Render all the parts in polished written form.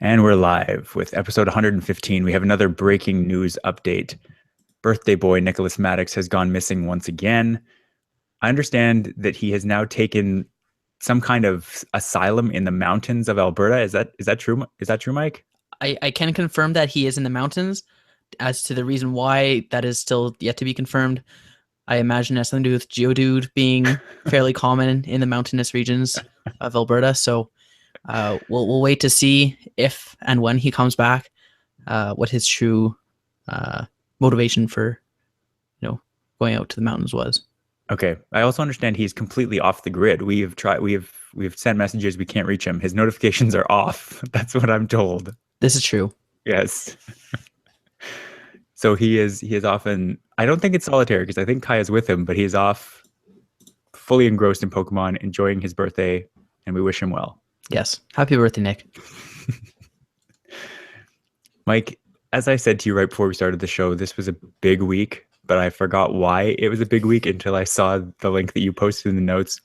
And we're live with episode 115. We have another breaking news update. Birthday boy Nicholas Maddox has gone missing once again. I understand that he has now taken some kind of asylum in the mountains of Alberta. Is that true? Is that true, Mike? I can confirm that he is in the mountains. As to the reason why, that is still yet to be confirmed. I imagine it has something to do with Geodude being fairly common in the mountainous regions of Alberta. So we'll wait to see if and when he comes back, what his true motivation for going out to the mountains was. Okay. I also understand he's completely off the grid. We've sent messages, we can't reach him. His notifications are off. That's what I'm told. This is true. Yes. So he is often, I don't think it's solitaire because I think Kai is with him, but he's off fully engrossed in Pokemon, enjoying his birthday, and we wish him well. Yes. Happy birthday, Nick. Mike, as I said to you right before we started the show, this was a big week, but I forgot why it was a big week until I saw the link that you posted in the notes.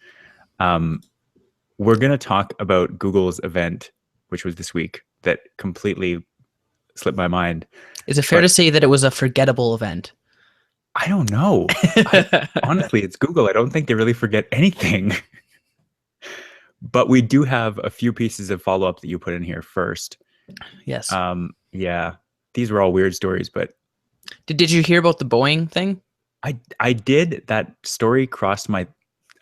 We're going to talk about Google's event, which was this week, that completely slipped my mind. Is it fair to say that it was a forgettable event? I don't know. Honestly, it's Google. I don't think they really forget anything. But we do have a few pieces of follow-up that you put in here first. Yes. Yeah. These were all weird stories, but Did you hear about the Boeing thing? I did. That story crossed my...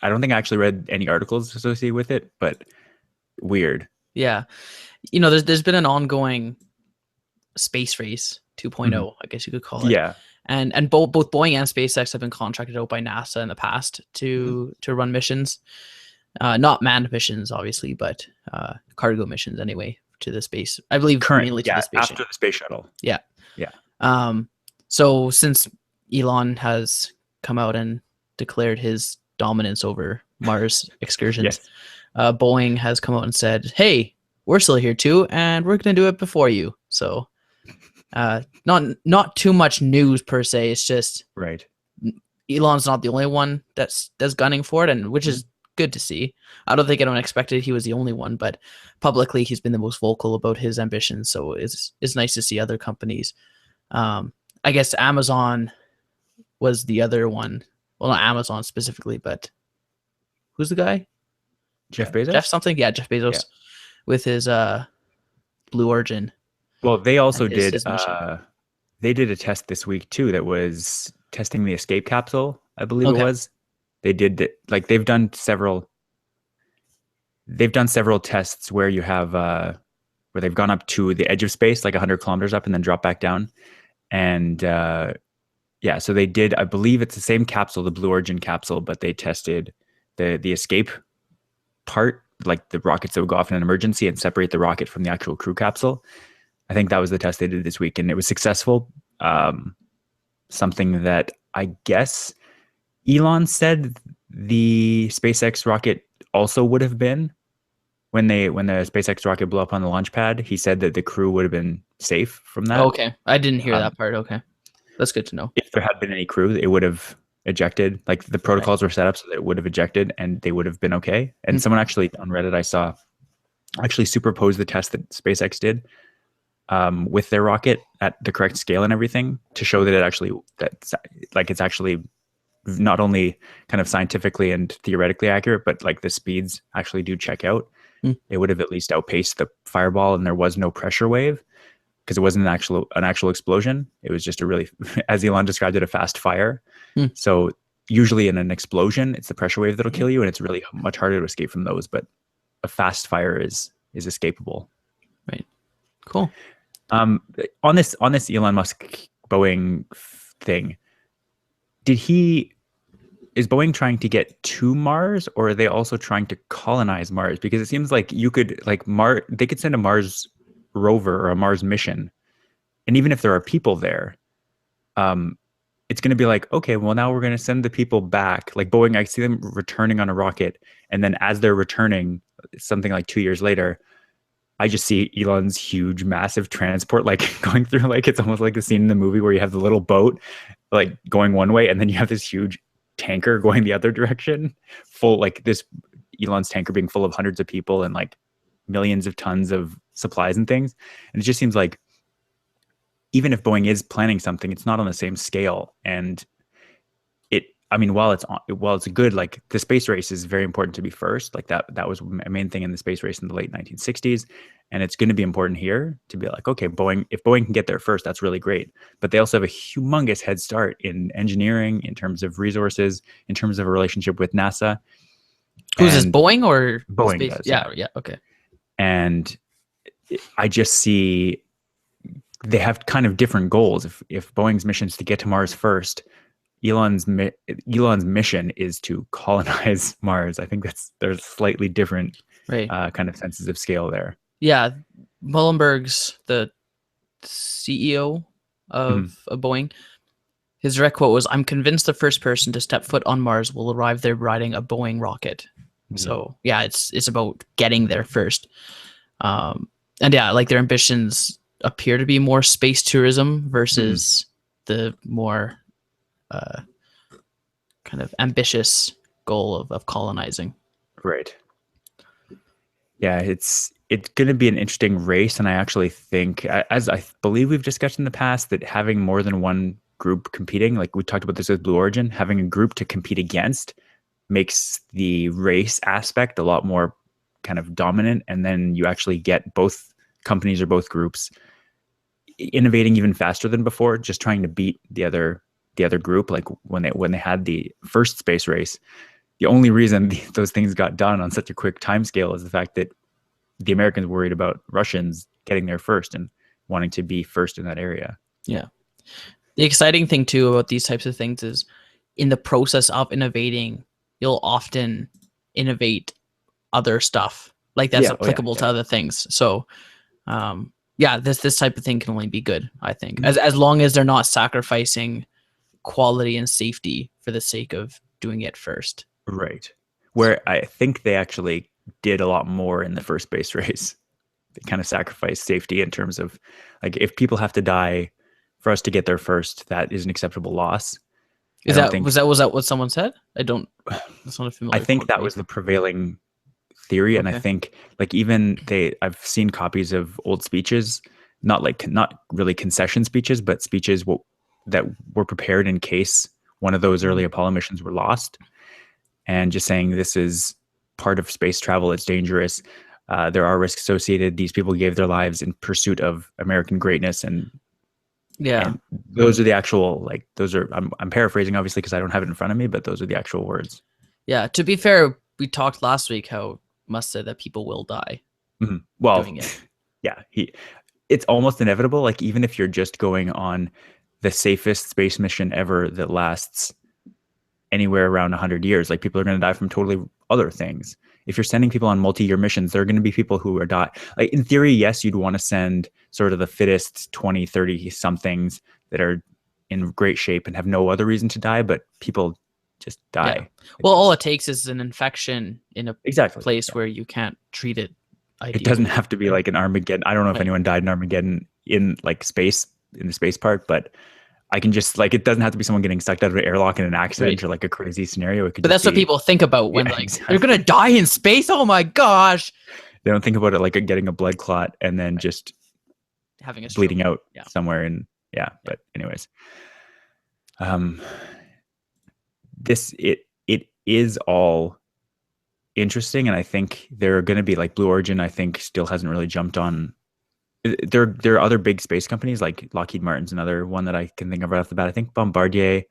I don't think I actually read any articles associated with it, but weird. Yeah. There's been an ongoing space race 2.0, I guess you could call it. Yeah. And both Boeing and SpaceX have been contracted out by NASA in the past to run missions. Not manned missions, obviously, but cargo missions anyway to the space. I believe mainly to the space after the space shuttle. Yeah. Yeah. So since Elon has come out and declared his dominance over Mars excursions, Yes. Boeing has come out and said, "Hey, we're still here too, and we're going to do it before you." So, not too much news per se. It's just Right. Elon's not the only one that's gunning for it, and which is good to see. I don't think anyone expected he was the only one, but publicly he's been the most vocal about his ambitions. So it's nice to see other companies. I guess Amazon was the other one. Well, not Amazon specifically, but who's the guy? Jeff Bezos? Jeff something? Yeah, Jeff Bezos with his Blue Origin. Well, they also did his mission. they did a test this week too that was testing the escape capsule, I believe it was. They did they've done several tests where you have where they've gone up to the edge of space, like 100 kilometers up, and then drop back down. And so they did, I believe it's the same capsule, the Blue Origin capsule, but they tested the escape part, like the rockets that would go off in an emergency and separate the rocket from the actual crew capsule. I think that was the test they did this week, and it was successful. Something that I guess Elon said the SpaceX rocket also would have been when the SpaceX rocket blew up on the launch pad. He said that the crew would have been safe from that. Okay, I didn't hear that part. Okay, that's good to know. If there had been any crew, it would have ejected. Like the protocols were set up so that it would have ejected and they would have been okay. And someone actually on Reddit I saw actually superposed the test that SpaceX did with their rocket at the correct scale and everything to show that it's actually not only kind of scientifically and theoretically accurate, but like the speeds actually do check out. It would have at least outpaced the fireball, and there was no pressure wave because it wasn't an actual explosion. It was just a really, as Elon described it, a fast fire. So usually in an explosion, it's the pressure wave that'll kill you, and it's really much harder to escape from those. But a fast fire is escapable. Right. Cool. On this Elon Musk Boeing thing, is Boeing trying to get to Mars, or are they also trying to colonize Mars? Because it seems like they could send a Mars rover or a Mars mission, and even if there are people there, it's going to be like, okay, well, now we're going to send the people back. Like Boeing, I see them returning on a rocket, and then as they're returning, something like 2 years later, I just see Elon's huge, massive transport like going through, like it's almost like the scene in the movie where you have the little boat like going one way, and then you have this huge tanker going the other direction, full, like this Elon's tanker being full of hundreds of people and like millions of tons of supplies and things. And it just seems like even if Boeing is planning something, it's not on the same scale. And I mean, while it's good, like the space race is very important to be first. Like that was a main thing in the space race in the late 1960s, and it's going to be important here to be like, okay, if Boeing can get there first, that's really great. But they also have a humongous head start in engineering, in terms of resources, in terms of a relationship with NASA. Who's this, And Boeing or Boeing space? does, Yeah, yeah, okay. And I just see they have kind of different goals. If Boeing's mission is to get to Mars first, Elon's mission is to colonize Mars. I think there's slightly different Right. kind of senses of scale there. Yeah, Mullenberg's the CEO of Boeing. His direct quote was, "I'm convinced the first person to step foot on Mars will arrive there riding a Boeing rocket." So yeah, it's about getting there first. And yeah, like their ambitions appear to be more space tourism versus the more kind of ambitious goal of colonizing. Right. Yeah, it's going to be an interesting race, and I actually think, as I believe we've discussed in the past, that having more than one group competing, like we talked about this with Blue Origin, having a group to compete against makes the race aspect a lot more kind of dominant, and then you actually get both companies or both groups innovating even faster than before, just trying to beat the other group. Like when they had the first space race, the only reason those things got done on such a quick time scale is the fact that the Americans worried about Russians getting there first and wanting to be first in that area. Yeah. The exciting thing too about these types of things is in the process of innovating, you'll often innovate other stuff like that's applicable to other things. So, yeah, this type of thing can only be good, I think, as long as they're not sacrificing quality and safety for the sake of doing it first. Right. Where I think they actually did a lot more in the first space race. They kind of sacrificed safety in terms of, like, if people have to die for us to get there first, that is an acceptable loss. Was that what someone said? That's not a familiar. I think that was the prevailing theory. And I think, like, even I've seen copies of old speeches, not really concession speeches, but speeches that were prepared in case one of those early Apollo missions were lost, and just saying, this is part of space travel. It's dangerous. There are risks associated. These people gave their lives in pursuit of American greatness. And those are the actual, like, those are, I'm paraphrasing obviously because I don't have it in front of me, but those are the actual words. Yeah. To be fair, we talked last week how Musk said that people will die. Well, doing it. Yeah, it's almost inevitable. Like, even if you're just going on the safest space mission ever that lasts anywhere around 100 years, like, people are going to die from totally other things. If you're sending people on multi-year missions, there are going to be people who are die. Like, in theory, yes, you'd want to send sort of the fittest 20, 30 somethings that are in great shape and have no other reason to die, but people just die. Yeah. Well, all it takes is an infection in a place where you can't treat it. Ideally. It doesn't have to be like an Armageddon. I don't know if anyone died in Armageddon in, like, space, in the space part, but I can just, like, it doesn't have to be someone getting sucked out of an airlock in an accident or like a crazy scenario. But that's what people think about when they're going to die in space. Oh my gosh. They don't think about it like getting a blood clot and then just having a stroke. Bleeding out somewhere. And but anyways, it is all interesting. And I think there are going to be, like, Blue Origin, I think, still hasn't really jumped on. There are other big space companies, like Lockheed Martin's another one that I can think of right off the bat. I think Bombardier,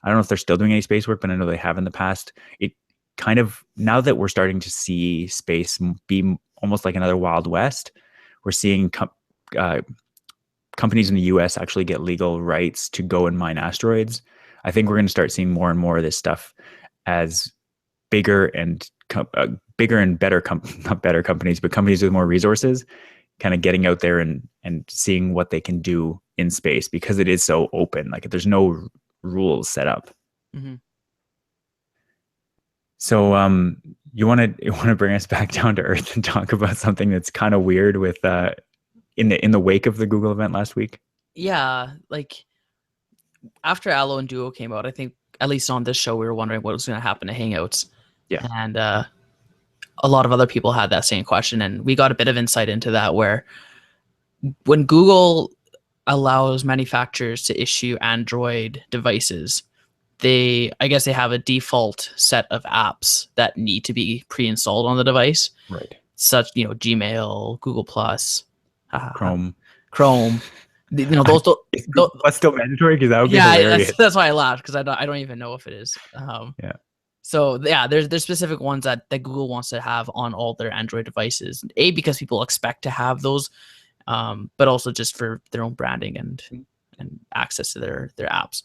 I don't know if they're still doing any space work, but I know they have in the past. It kind of, now that we're starting to see space be almost like another Wild West, we're seeing companies in the US actually get legal rights to go and mine asteroids. I think we're going to start seeing more and more of this stuff as bigger and better not better companies, but companies with more resources kind of getting out there and seeing what they can do in space, because it is so open. Like, there's no rules set up. So you want to bring us back down to earth and talk about something that's kind of weird with in the wake of the Google event last week? Yeah, like, after Allo and Duo came out, I think, at least on this show, we were wondering what was going to happen to Hangouts. Yeah. And a lot of other people had that same question, and we got a bit of insight into that, where when Google allows manufacturers to issue Android devices, I guess they have a default set of apps that need to be pre-installed on the device, Right. such, Gmail, Google Plus, Chrome. Chrome. Those. That's still mandatory, because that would be Yeah, hilarious. that's why I laughed, because I don't even know if it is. Yeah. So yeah, there's specific ones that Google wants to have on all their Android devices. Because people expect to have those, but also just for their own branding and access to their apps.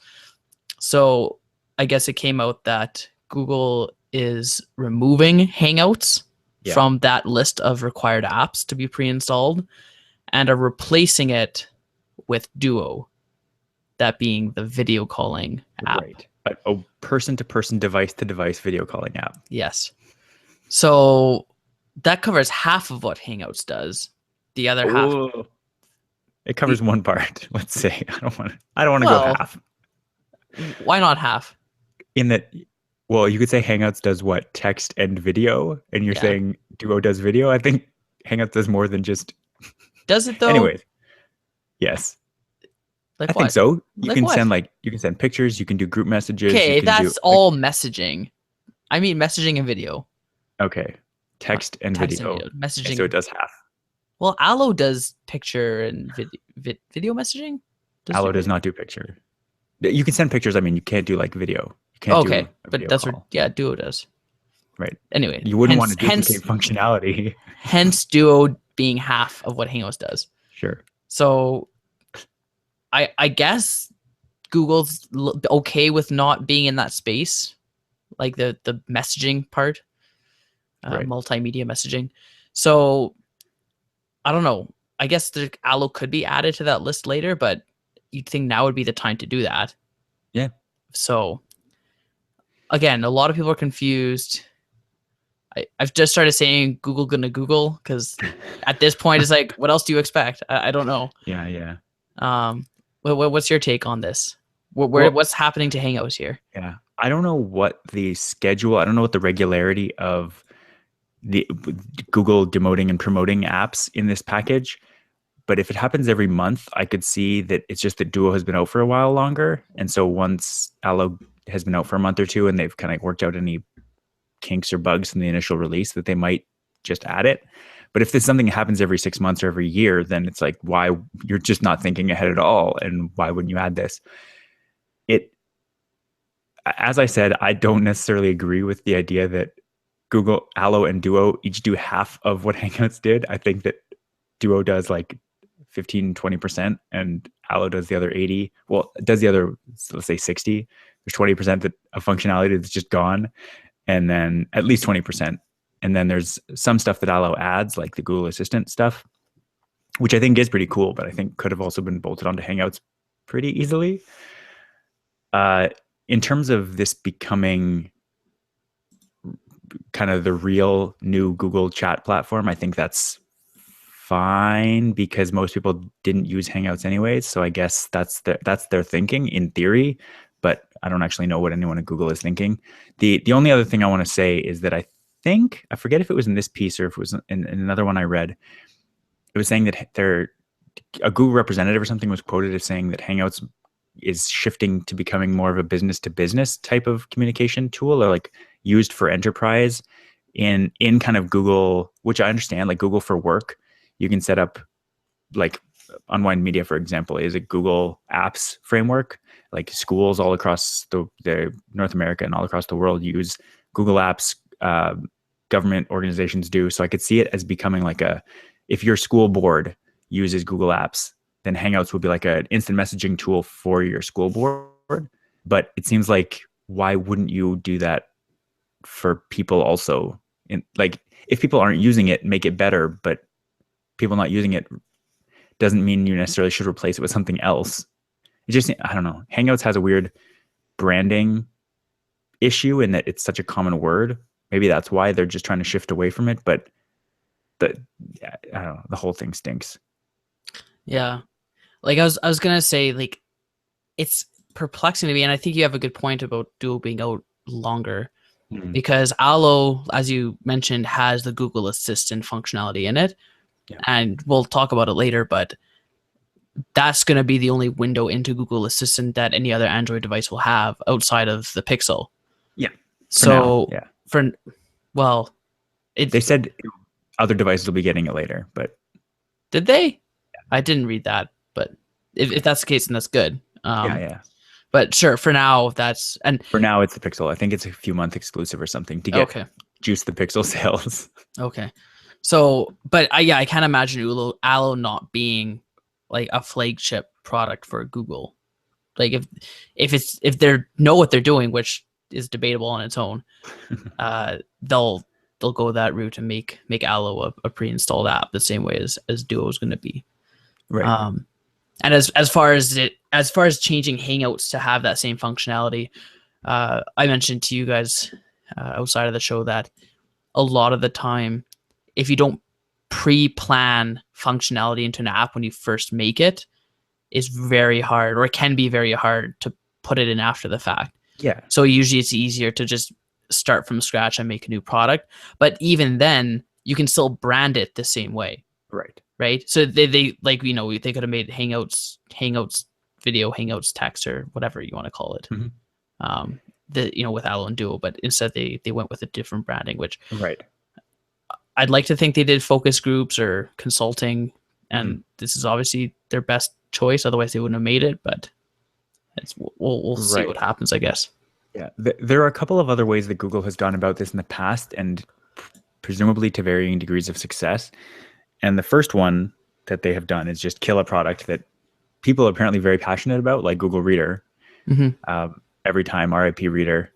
So I guess it came out that Google is removing Hangouts from that list of required apps to be pre-installed, and are replacing it with Duo, that being the video calling app. Right. A person-to-person, device-to-device video calling app. Yes. So that covers half of what Hangouts does. The other half. It covers one part. Let's say I don't want to go half. Why not half? In that, well, you could say Hangouts does what? Text and video, and you're saying Duo does video. I think Hangouts does more than just. Does it though? Anyways, yes. Like I think so. You can what? send pictures. You can do group messages. Okay, that's all messaging. I mean, messaging and video. Okay, text and video. Messaging. Okay, so it does half. Well, Allo does picture and video messaging. Allo does not do picture. You can send pictures. I mean, you can't do like video. You can't do but that's what Duo does. Right. Anyway, you wouldn't want to duplicate functionality. Hence, Duo being half of what Hangouts does. Sure. So, I guess Google's okay with not being in that space, like the messaging part, multimedia messaging. So, I don't know. I guess the Allo could be added to that list later, but you'd think now would be the time to do that. Yeah. So, again, a lot of people are confused. I've just started saying Google gonna Google, because at this point it's like, what else do you expect? I don't know. Yeah. What's your take on this? What's happening to Hangouts here? Yeah, I don't know what the schedule. I don't know what the regularity of the Google demoting and promoting apps in this package. But if it happens every month, I could see that it's just that Duo has been out for a while longer, and so once Allo has been out for a month or two, and they've kind of worked out any kinks or bugs from the initial release, that they might just add it. But if there's something that happens every 6 months or every year, then it's like, why? You're just not thinking ahead at all, and why wouldn't you add this? As I said, I don't necessarily agree with the idea that Google, Allo, and Duo each do half of what Hangouts did. I think that Duo does like 15-20%, and Allo does the other 80. Well, it does the other, let's say 60. There's 20% of functionality that's just gone, and then at least 20%. And then there's some stuff that Allo adds, like the Google Assistant stuff, which I think is pretty cool, but I think could have also been bolted onto Hangouts pretty easily. In terms of this becoming kind of the real new Google chat platform, I think that's fine, because most people didn't use Hangouts anyways. So I guess that's their thinking in theory, but I don't actually know what anyone at Google is thinking. The only other thing I want to say is that I forget if it was in this piece or if it was in another one I read. It was saying that a Google representative or something was quoted as saying that Hangouts is shifting to becoming more of a business to business type of communication tool, or like used for enterprise in kind of Google, which I understand, like Google for Work. You can set up, like Unwind Media, for example, is a Google Apps framework. Like schools all across the North America and all across the world use Google Apps. Government organizations do. So I could see it as becoming like if your school board uses Google Apps, then Hangouts would be like an instant messaging tool for your school board. But it seems like, why wouldn't you do that for people also? Like, if people aren't using it, make it better, but people not using it doesn't mean you necessarily should replace it with something else. It just, I don't know. Hangouts has a weird branding issue in that it's such a common word. Maybe that's why they're just trying to shift away from it. But I don't know, the whole thing stinks. Yeah. Like I was gonna say, like, it's perplexing to me, and I think you have a good point about Duo being out longer. because Allo, as you mentioned, has the Google Assistant functionality in it. Yeah. And we'll talk about it later, but that's going to be the only window into Google Assistant that any other Android device will have outside of the Pixel. Yeah. So now, yeah. They said other devices will be getting it later, but did they? I didn't read that, but if that's the case, then that's good. Yeah. But sure, for now, for now it's the Pixel. I think it's a few month exclusive or something to get juice the Pixel sales. Okay. So, but I can't imagine Allo not being like a flagship product for Google. Like if they know what they're doing, which is debatable on its own, they'll go that route and make Allo a pre-installed app the same way as Duo is going to be. Right. And as far as changing Hangouts to have that same functionality, I mentioned to you guys outside of the show that a lot of the time, if you don't pre-plan functionality into an app when you first make it, is very hard, or it can be very hard to put it in after the fact. Yeah. So usually it's easier to just start from scratch and make a new product. But even then, you can still brand it the same way. Right. So they like, you know, they could have made Hangouts video, Hangouts text, or whatever you want to call it. With Allo and Duo, but instead they went with a different branding, which I'd like to think they did focus groups or consulting, and this is obviously their best choice. Otherwise, they wouldn't have made it. But we'll see what happens, I guess. Yeah, there are a couple of other ways that Google has gone about this in the past, and presumably to varying degrees of success. And the first one that they have done is just kill a product that people are apparently very passionate about, like Google Reader. Every time RIP Reader,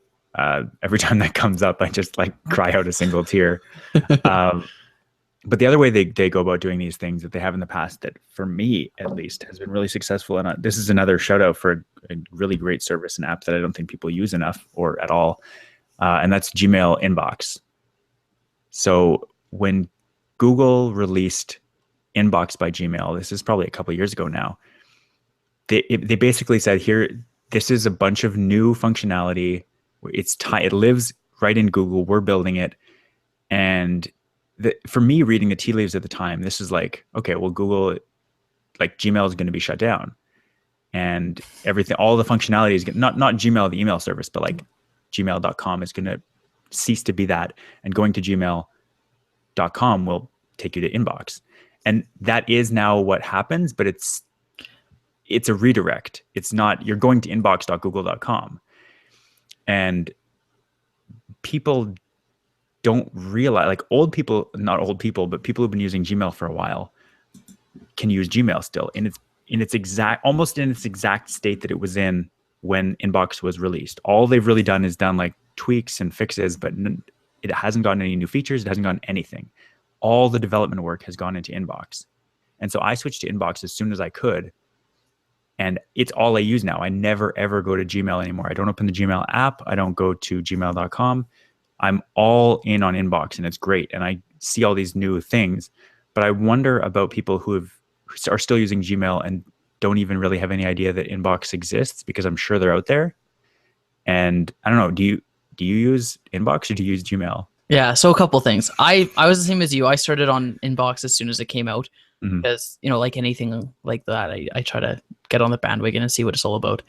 every time that comes up, I just like cry out a single tear. But the other way they go about doing these things that they have in the past, that for me at least has been really successful, and this is another shout out for a really great service and app that I don't think people use enough or at all, and that's Gmail Inbox. So when Google released Inbox by Gmail, this is probably a couple of years ago now, they basically said, here, this is a bunch of new functionality. It lives right in Google. We're building it. And for me, reading the tea leaves at the time, this is like, okay, well, Google, like Gmail is going to be shut down, and everything, all the functionality is not Gmail, the email service, but like gmail.com is going to cease to be that. And going to gmail.com will take you to Inbox. And that is now what happens, but it's a redirect. It's not, you're going to inbox.google.com. And people don't realize, like not old people, but people who've been using Gmail for a while can use Gmail still almost in its exact state that it was in when Inbox was released. All they've really done is done like tweaks and fixes, but it hasn't gotten any new features. It hasn't gotten anything. All the development work has gone into Inbox. And so I switched to Inbox as soon as I could. And it's all I use now. I never, ever go to Gmail anymore. I don't open the Gmail app. I don't go to gmail.com. I'm all in on Inbox, and it's great. And I see all these new things. But I wonder about people who are still using Gmail and don't even really have any idea that Inbox exists, because I'm sure they're out there. And I don't know, do you use Inbox or do you use Gmail? Yeah, so a couple things. I was the same as you. I started on Inbox as soon as it came out, because, like anything like that, I try to get on the bandwagon and see what it's all about.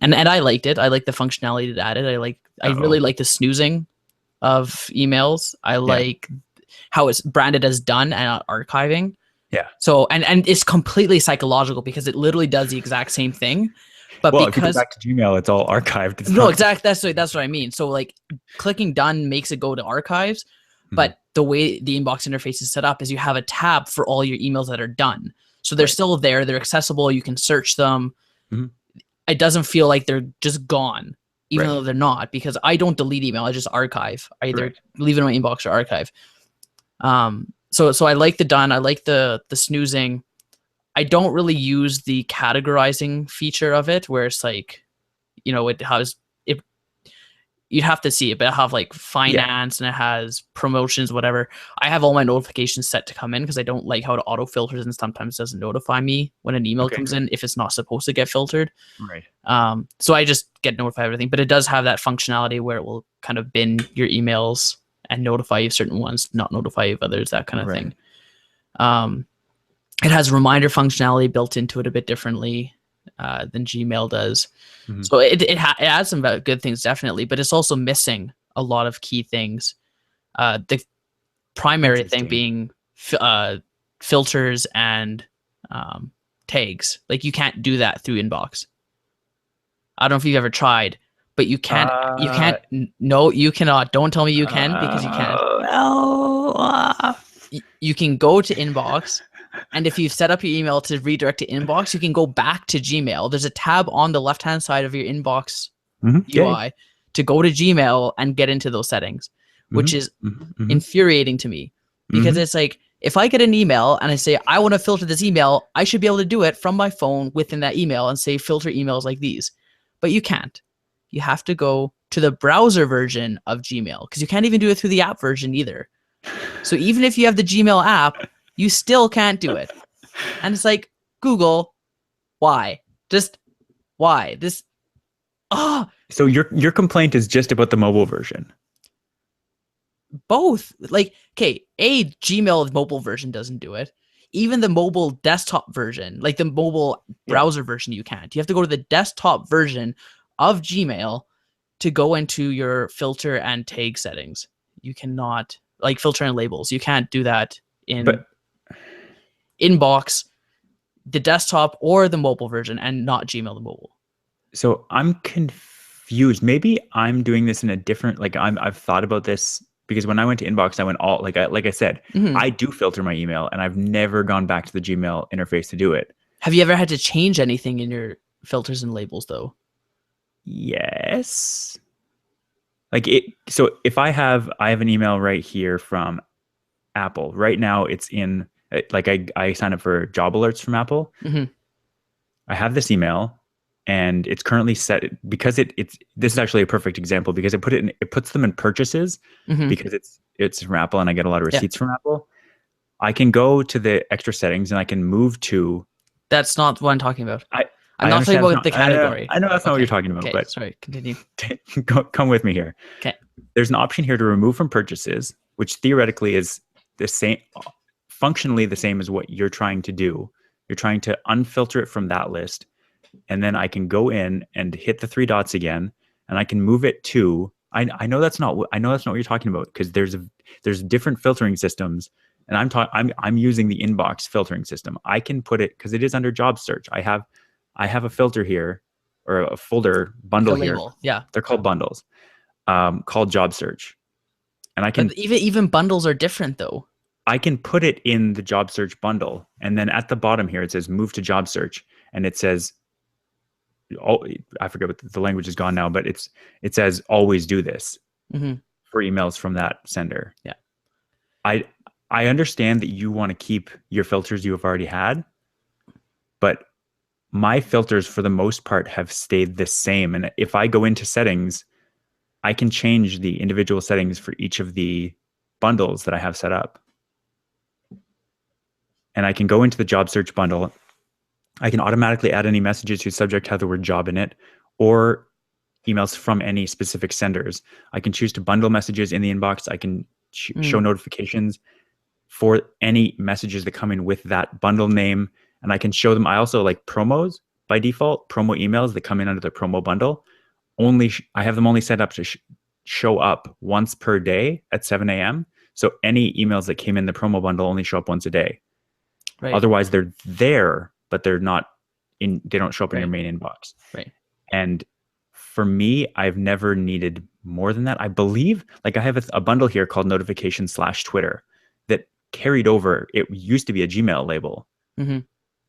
And I liked it. I like the functionality it added. I really like the snoozing of emails. I like how it's branded as done and not archiving. Yeah. So and it's completely psychological, because it literally does the exact same thing. But well, if you go back to Gmail, it's all archived. Exactly. That's what I mean. So like clicking done makes it go to archives, but the way the inbox interface is set up is you have a tab for all your emails that are done. So they're still there. They're accessible. You can search them. It doesn't feel like they're just gone, even though they're not, because I don't delete email. I just archive. I either leave it in my inbox or archive. So I like the done. I like the snoozing. I don't really use the categorizing feature of it, where it's like, it has it. you'd have to see it, but it have like Yeah. finance and it has promotions, whatever. I have all my notifications set to come in because I don't like how it auto filters and sometimes doesn't notify me when an email Okay. comes in if it's not supposed to get filtered. Right. So I just get notified of everything, but it does have that functionality where it will kind of bin your emails and notify you of certain ones, not notify you of others, that kind of Right. thing. It has reminder functionality built into it a bit differently than Gmail does. Mhm. So it adds some good things, definitely, but it's also missing a lot of key things. The primary thing Interesting. being filters and tags. Like you can't do that through Inbox. I don't know if you've ever tried, but you can't. You can't. No, you cannot. Don't tell me you can because you can't. You can go to Inbox, and if you've set up your email to redirect to Inbox, you can go back to Gmail. There's a tab on the left-hand side of your Inbox UI to go to Gmail and get into those settings, which is infuriating to me because it's like, if I get an email and I say, I want to filter this email, I should be able to do it from my phone within that email and say, filter emails like these. But you can't. You have to go to the browser version of Gmail because you can't even do it through the app version either. So even if you have the Gmail app, you still can't do it. And it's like, Google, why? Just why? So your complaint is just about the mobile version. Both. Like, okay, Gmail mobile version doesn't do it. Even the mobile desktop version, like the mobile browser version, you can't. You have to go to the desktop version of Gmail to go into your filter and tag settings. You cannot, like filter and labels. You can't do that in Inbox, the desktop or the mobile version, and not Gmail the mobile. So I'm confused. Maybe I'm doing this in a different, like I've thought about this because when I went to Inbox, I went all like I said, I do filter my email and I've never gone back to the Gmail interface to do it. Have you ever had to change anything in your filters and labels though? Yes. Like so if I have an email right here from Apple. Right now it's in, like I sign up for job alerts from Apple. I have this email and it's currently set because it's this is actually a perfect example because it puts them in purchases because it's from Apple and I get a lot of receipts from Apple. I can go to the extra settings and I can move to. That's not what I'm talking about. I'm I not talking understand about the category. I know that's not what you're talking about, but sorry, continue. Come with me here. Okay. There's an option here to remove from purchases, which theoretically is the same, functionally the same as what you're trying to do. You're trying to unfilter it from that list. And then I can go in and hit the three dots again, and I can move it to. I know that's not what you're talking about because there's different filtering systems, and I'm using the Inbox filtering system. I can put it because it is under job search. I have a filter here or a folder bundle here. Yeah, they're called bundles, called job search, and I can. But even bundles are different though. I can put it in the job search bundle, and then at the bottom here it says move to job search, and it says. I forget what the language is gone now, but it says always do this for emails from that sender. Yeah. I understand that you want to keep your filters you have already had, but my filters for the most part have stayed the same. And if I go into settings, I can change the individual settings for each of the bundles that I have set up. And I can go into the job search bundle. I can automatically add any messages whose subject have the word job in it or emails from any specific senders. I can choose to bundle messages in the inbox. I can show notifications for any messages that come in with that bundle name. And I can show them. I also like promos by default, promo emails that come in under the promo bundle. I have them only set up to show up once per day at 7 a.m. So any emails that came in the promo bundle only show up once a day. Right. Otherwise, they're there, but they're not in. They don't show up in your main inbox. Right. And for me, I've never needed more than that. I believe, like I have a bundle here called notification/Twitter that carried over. It used to be a Gmail label, and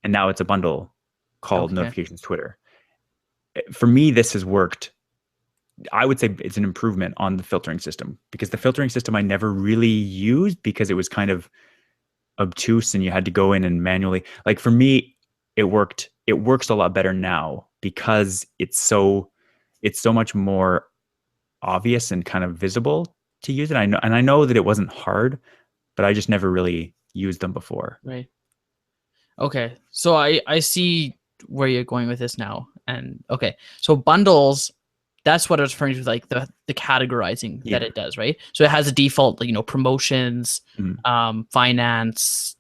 now it's a bundle called notifications Twitter. For me, this has worked. I would say it's an improvement on the filtering system because the filtering system I never really used because it was kind of obtuse and you had to go in and manually, like for me, it worked. It works a lot better now because it's so much more obvious and kind of visible to use it. I know that it wasn't hard, but I just never really used them before. Right. Okay. So I see where you're going with this now. And okay. So bundles, that's what I was referring to, like the categorizing that it does, right? So it has a default, promotions, finance,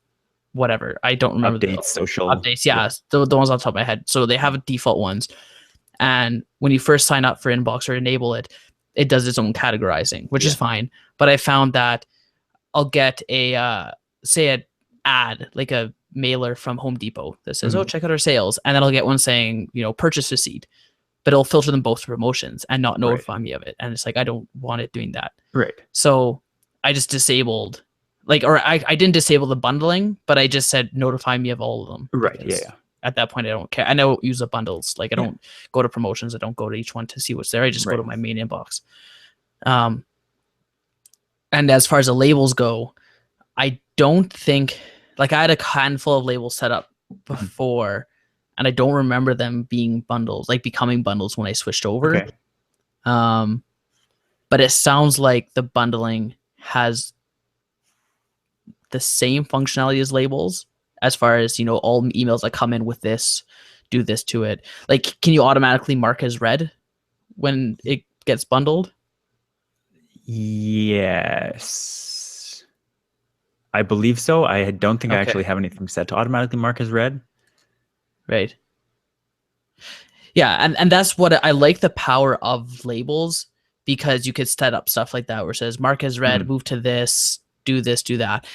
whatever. I don't remember Updates, social updates. Yeah, the ones on top of my head. So they have default ones. And when you first sign up for Inbox or enable it, it does its own categorizing, which is fine. But I found that I'll get a say an ad, like a mailer from Home Depot that says, "Oh, check out our sales," and then I'll get one saying, purchase receipt. But it'll filter them both to promotions and not notify me of it. And it's like, I don't want it doing that. Right. So I just disabled, I didn't disable the bundling, but I just said notify me of all of them. Right. Yeah. At that point, I don't care. I don't use the bundles. Like I don't go to promotions. I don't go to each one to see what's there. I just go to my main inbox. And as far as the labels go, I don't think, like I had a handful of labels set up before, and I don't remember them being bundles, like becoming bundles when I switched over. Okay. But it sounds like the bundling has the same functionality as labels, as far as, all emails that come in with this, do this to it. Like, can you automatically mark as read when it gets bundled? Yes. I believe so. I don't think I actually have anything set to automatically mark as read. Right. Yeah, and that's what I like, the power of labels, because you could set up stuff like that where it says mark as read, move to this, do that.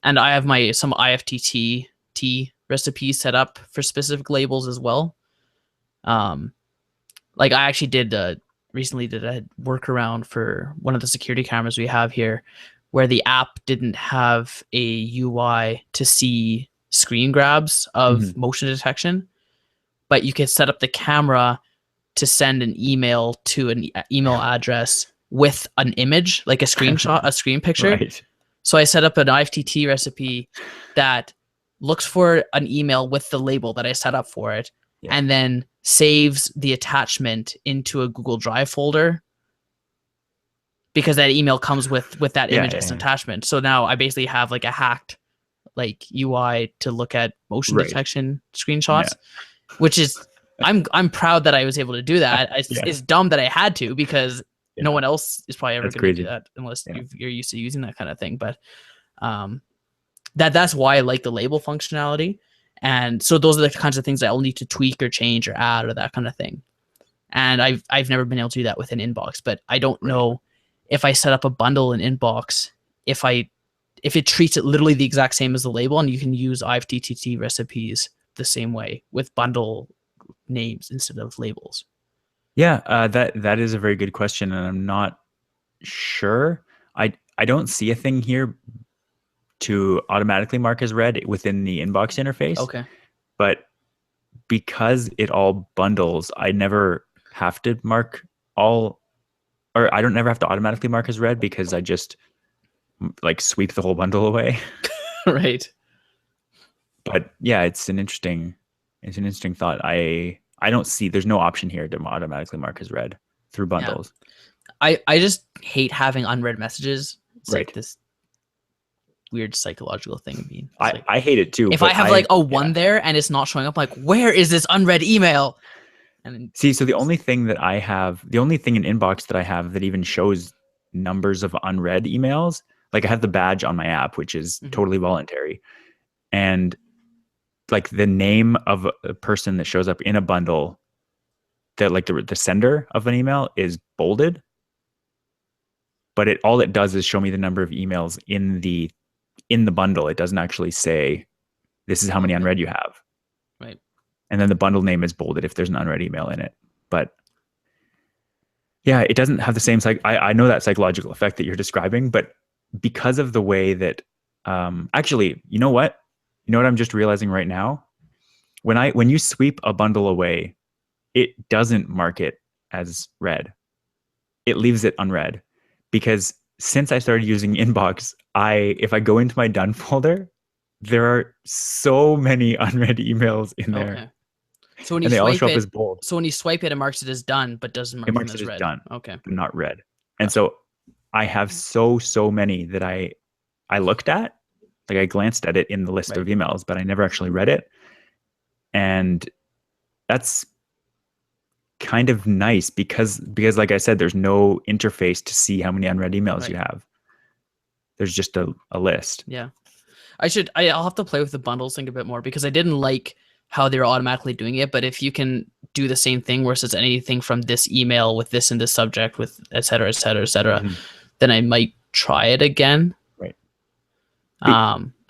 And I have some IFTTT recipes set up for specific labels as well. Like I actually recently did a workaround for one of the security cameras we have here, where the app didn't have a UI to see screen grabs of motion detection, but you could set up the camera to send an email to an email address with an image, like a screenshot, a screen picture. Right. So I set up an IFTT recipe that looks for an email with the label that I set up for it, and then saves the attachment into a Google Drive folder, because that email comes with that image as an attachment. So now I basically have like a hacked UI to look at motion detection screenshots, which is, I'm proud that I was able to do that. It's dumb that I had to, because no one else is probably ever going to do that unless you're used to using that kind of thing. But that's why I like the label functionality. And so those are the kinds of things that I'll need to tweak or change or add or that kind of thing. And I've never been able to do that with an inbox, but I don't know if I set up a bundle in inbox, if it treats it literally the exact same as the label, and you can use IFTTT recipes the same way with bundle names instead of labels. Yeah, that is a very good question, and I'm not sure. I don't see a thing here to automatically mark as read within the inbox interface. Okay. But because it all bundles, I never have to mark all, or I don't never have to automatically mark as read, because I just sweep the whole bundle away. Right. But yeah, it's an interesting thought. I don't see, there's no option here to automatically mark as read through bundles. Yeah. I just hate having unread messages. It's like this weird psychological thing. I hate it too. If I have one there and it's not showing up, like, where is this unread email? And see, so the only thing in inbox that I have that even shows numbers of unread emails, like I have the badge on my app, which is totally voluntary. And the name of a person that shows up in a bundle, that the sender of an email is bolded, but all it does is show me the number of emails in the bundle. It doesn't actually say this is how many unread you have. Right. And then the bundle name is bolded if there's an unread email in it. But yeah, it doesn't have the same I know that psychological effect that you're describing, but because of the way that actually, you know what I'm just realizing right now? When you sweep a bundle away, it doesn't mark it as read. It leaves it unread, because since I started using Inbox, if I go into my done folder, there are so many unread emails in there. Okay. So when they all show up as bold. So when you swipe it, it marks it as done, but doesn't mark it as read. Done. Okay. But not read. And so I have so many that I looked at, like I glanced at it in the list of emails, but I never actually read it. And that's kind of nice because like I said, there's no interface to see how many unread emails you have. There's just a list. Yeah. I'll have to play with the bundles thing a bit more because I didn't like how they're automatically doing it. But if you can do the same thing where it says anything from this email with this and this subject with et cetera, et cetera, et cetera, then I might try it again. Right.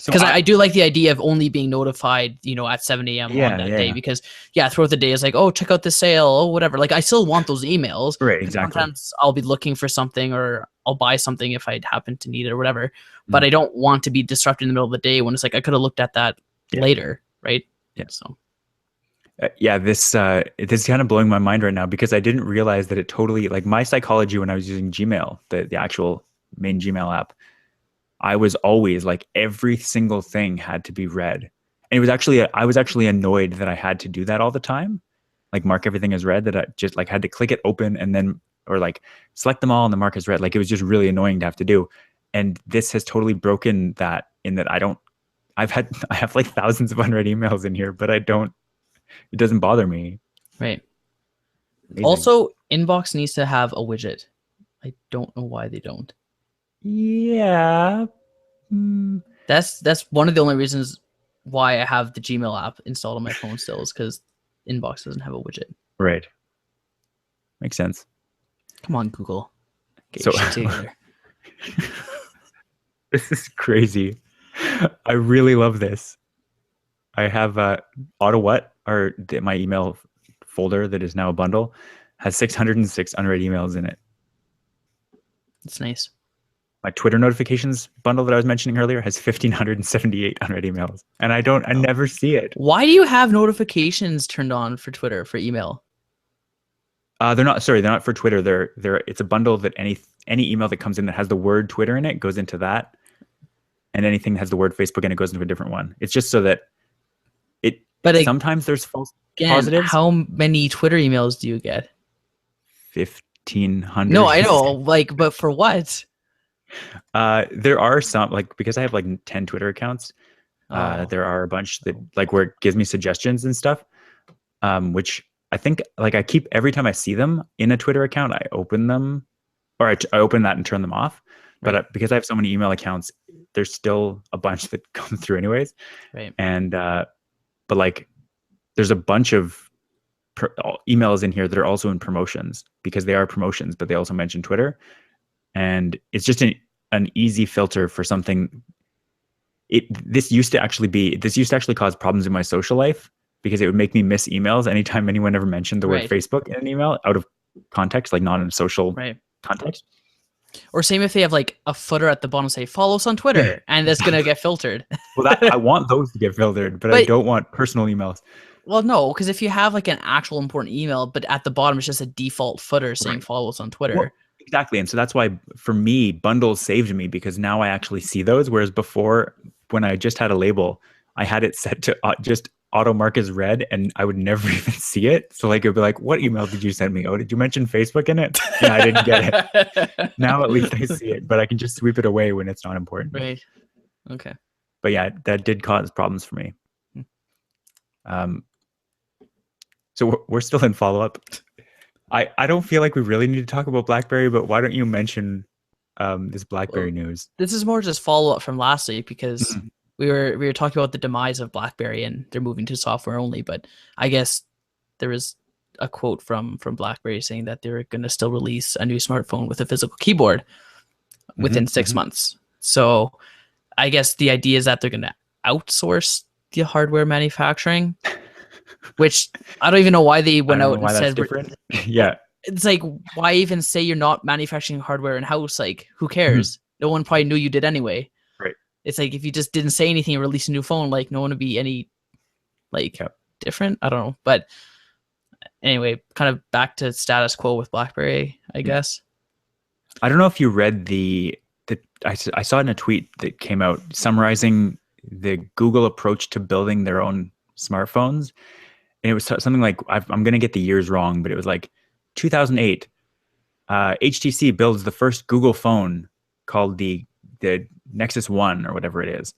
Because I do like the idea of only being notified, at 7 a.m. on that day. Because throughout the day it's like, oh, check out the sale, oh, whatever. Like I still want those emails. Right, exactly. Sometimes I'll be looking for something or I'll buy something if I happen to need it or whatever. But I don't want to be disrupted in the middle of the day when it's like I could have looked at that later, right? Yeah. So. This is kind of blowing my mind right now because I didn't realize that it totally, like my psychology when I was using Gmail, the actual main Gmail app, I was always like every single thing had to be read. And it was actually, I was actually annoyed that I had to do that all the time. Like mark everything as read, that I just like had to click it open and then, or like select them all and the mark as read. Like it was just really annoying to have to do. And this has totally broken that in that I have like thousands of unread emails in here, but it doesn't bother me. Right. Amazing. Also, Inbox needs to have a widget. I don't know why they don't. Yeah. That's one of the only reasons why I have the Gmail app installed on my phone still is because Inbox doesn't have a widget. Right. Makes sense. Come on, Google. Get your shit together. This is crazy. I really love this. I have AutoWhat, or my email folder that is now a bundle, has 606 unread emails in it. That's nice. My Twitter notifications bundle that I was mentioning earlier has 1,578 unread emails, and I never see it. Why do you have notifications turned on for Twitter for email? They're not for Twitter. It's a bundle that any email that comes in that has the word Twitter in it goes into that, and anything that has the word Facebook in it goes into a different one. It's just so that it. But sometimes there's false positives. How many Twitter emails do you get? 1,500. No, I know. Like, but for what? There are some, like, because I have like 10 Twitter accounts. There are a bunch that like where it gives me suggestions and stuff, which I think like I keep every time I see them in a Twitter account, I open them, or I open that and turn them off. Right. But because I have so many email accounts, there's still a bunch that come through anyways. Right. And but like there's a bunch of emails in here that are also in promotions because they are promotions, but they also mention Twitter. And it's just an easy filter for something. This used to actually cause problems in my social life because it would make me miss emails anytime anyone ever mentioned the word Facebook in an email out of context, like not in a social context. Or same if they have like a footer at the bottom, say follow us on Twitter, and that's gonna get filtered. Well, I want those to get filtered, but I don't want personal emails. Well, no, because if you have like an actual important email, but at the bottom it's just a default footer saying follow us on Twitter. Well, exactly. And so that's why for me, bundles saved me because now I actually see those. Whereas before, when I just had a label, I had it set to just auto mark as read and I would never even see it. So like, it'd be like, what email did you send me? Oh, did you mention Facebook in it? Yeah, I didn't get it. Now at least I see it, but I can just sweep it away when it's not important. Right. Okay. But yeah, that did cause problems for me. So we're still in follow-up. I don't feel like we really need to talk about BlackBerry, but why don't you mention this BlackBerry news? This is more just follow-up from last week because we were talking about the demise of BlackBerry and they're moving to software only. But I guess there was a quote from BlackBerry saying that they're going to still release a new smartphone with a physical keyboard within 6 months. So I guess the idea is that they're going to outsource the hardware manufacturing. Which I don't even know why they went out and said different. Yeah, it's like, why even say you're not manufacturing hardware in house? Like, who cares? No one probably knew you did anyway. Right. It's like if you just didn't say anything and release a new phone, like no one would be any like different. I don't know, but anyway, kind of back to status quo with BlackBerry, I guess. I don't know if you read I saw it in a tweet that came out summarizing the Google approach to building their own smartphones. And it was something like, I'm going to get the years wrong, but it was like 2008. HTC builds the first Google phone called the Nexus One or whatever it is,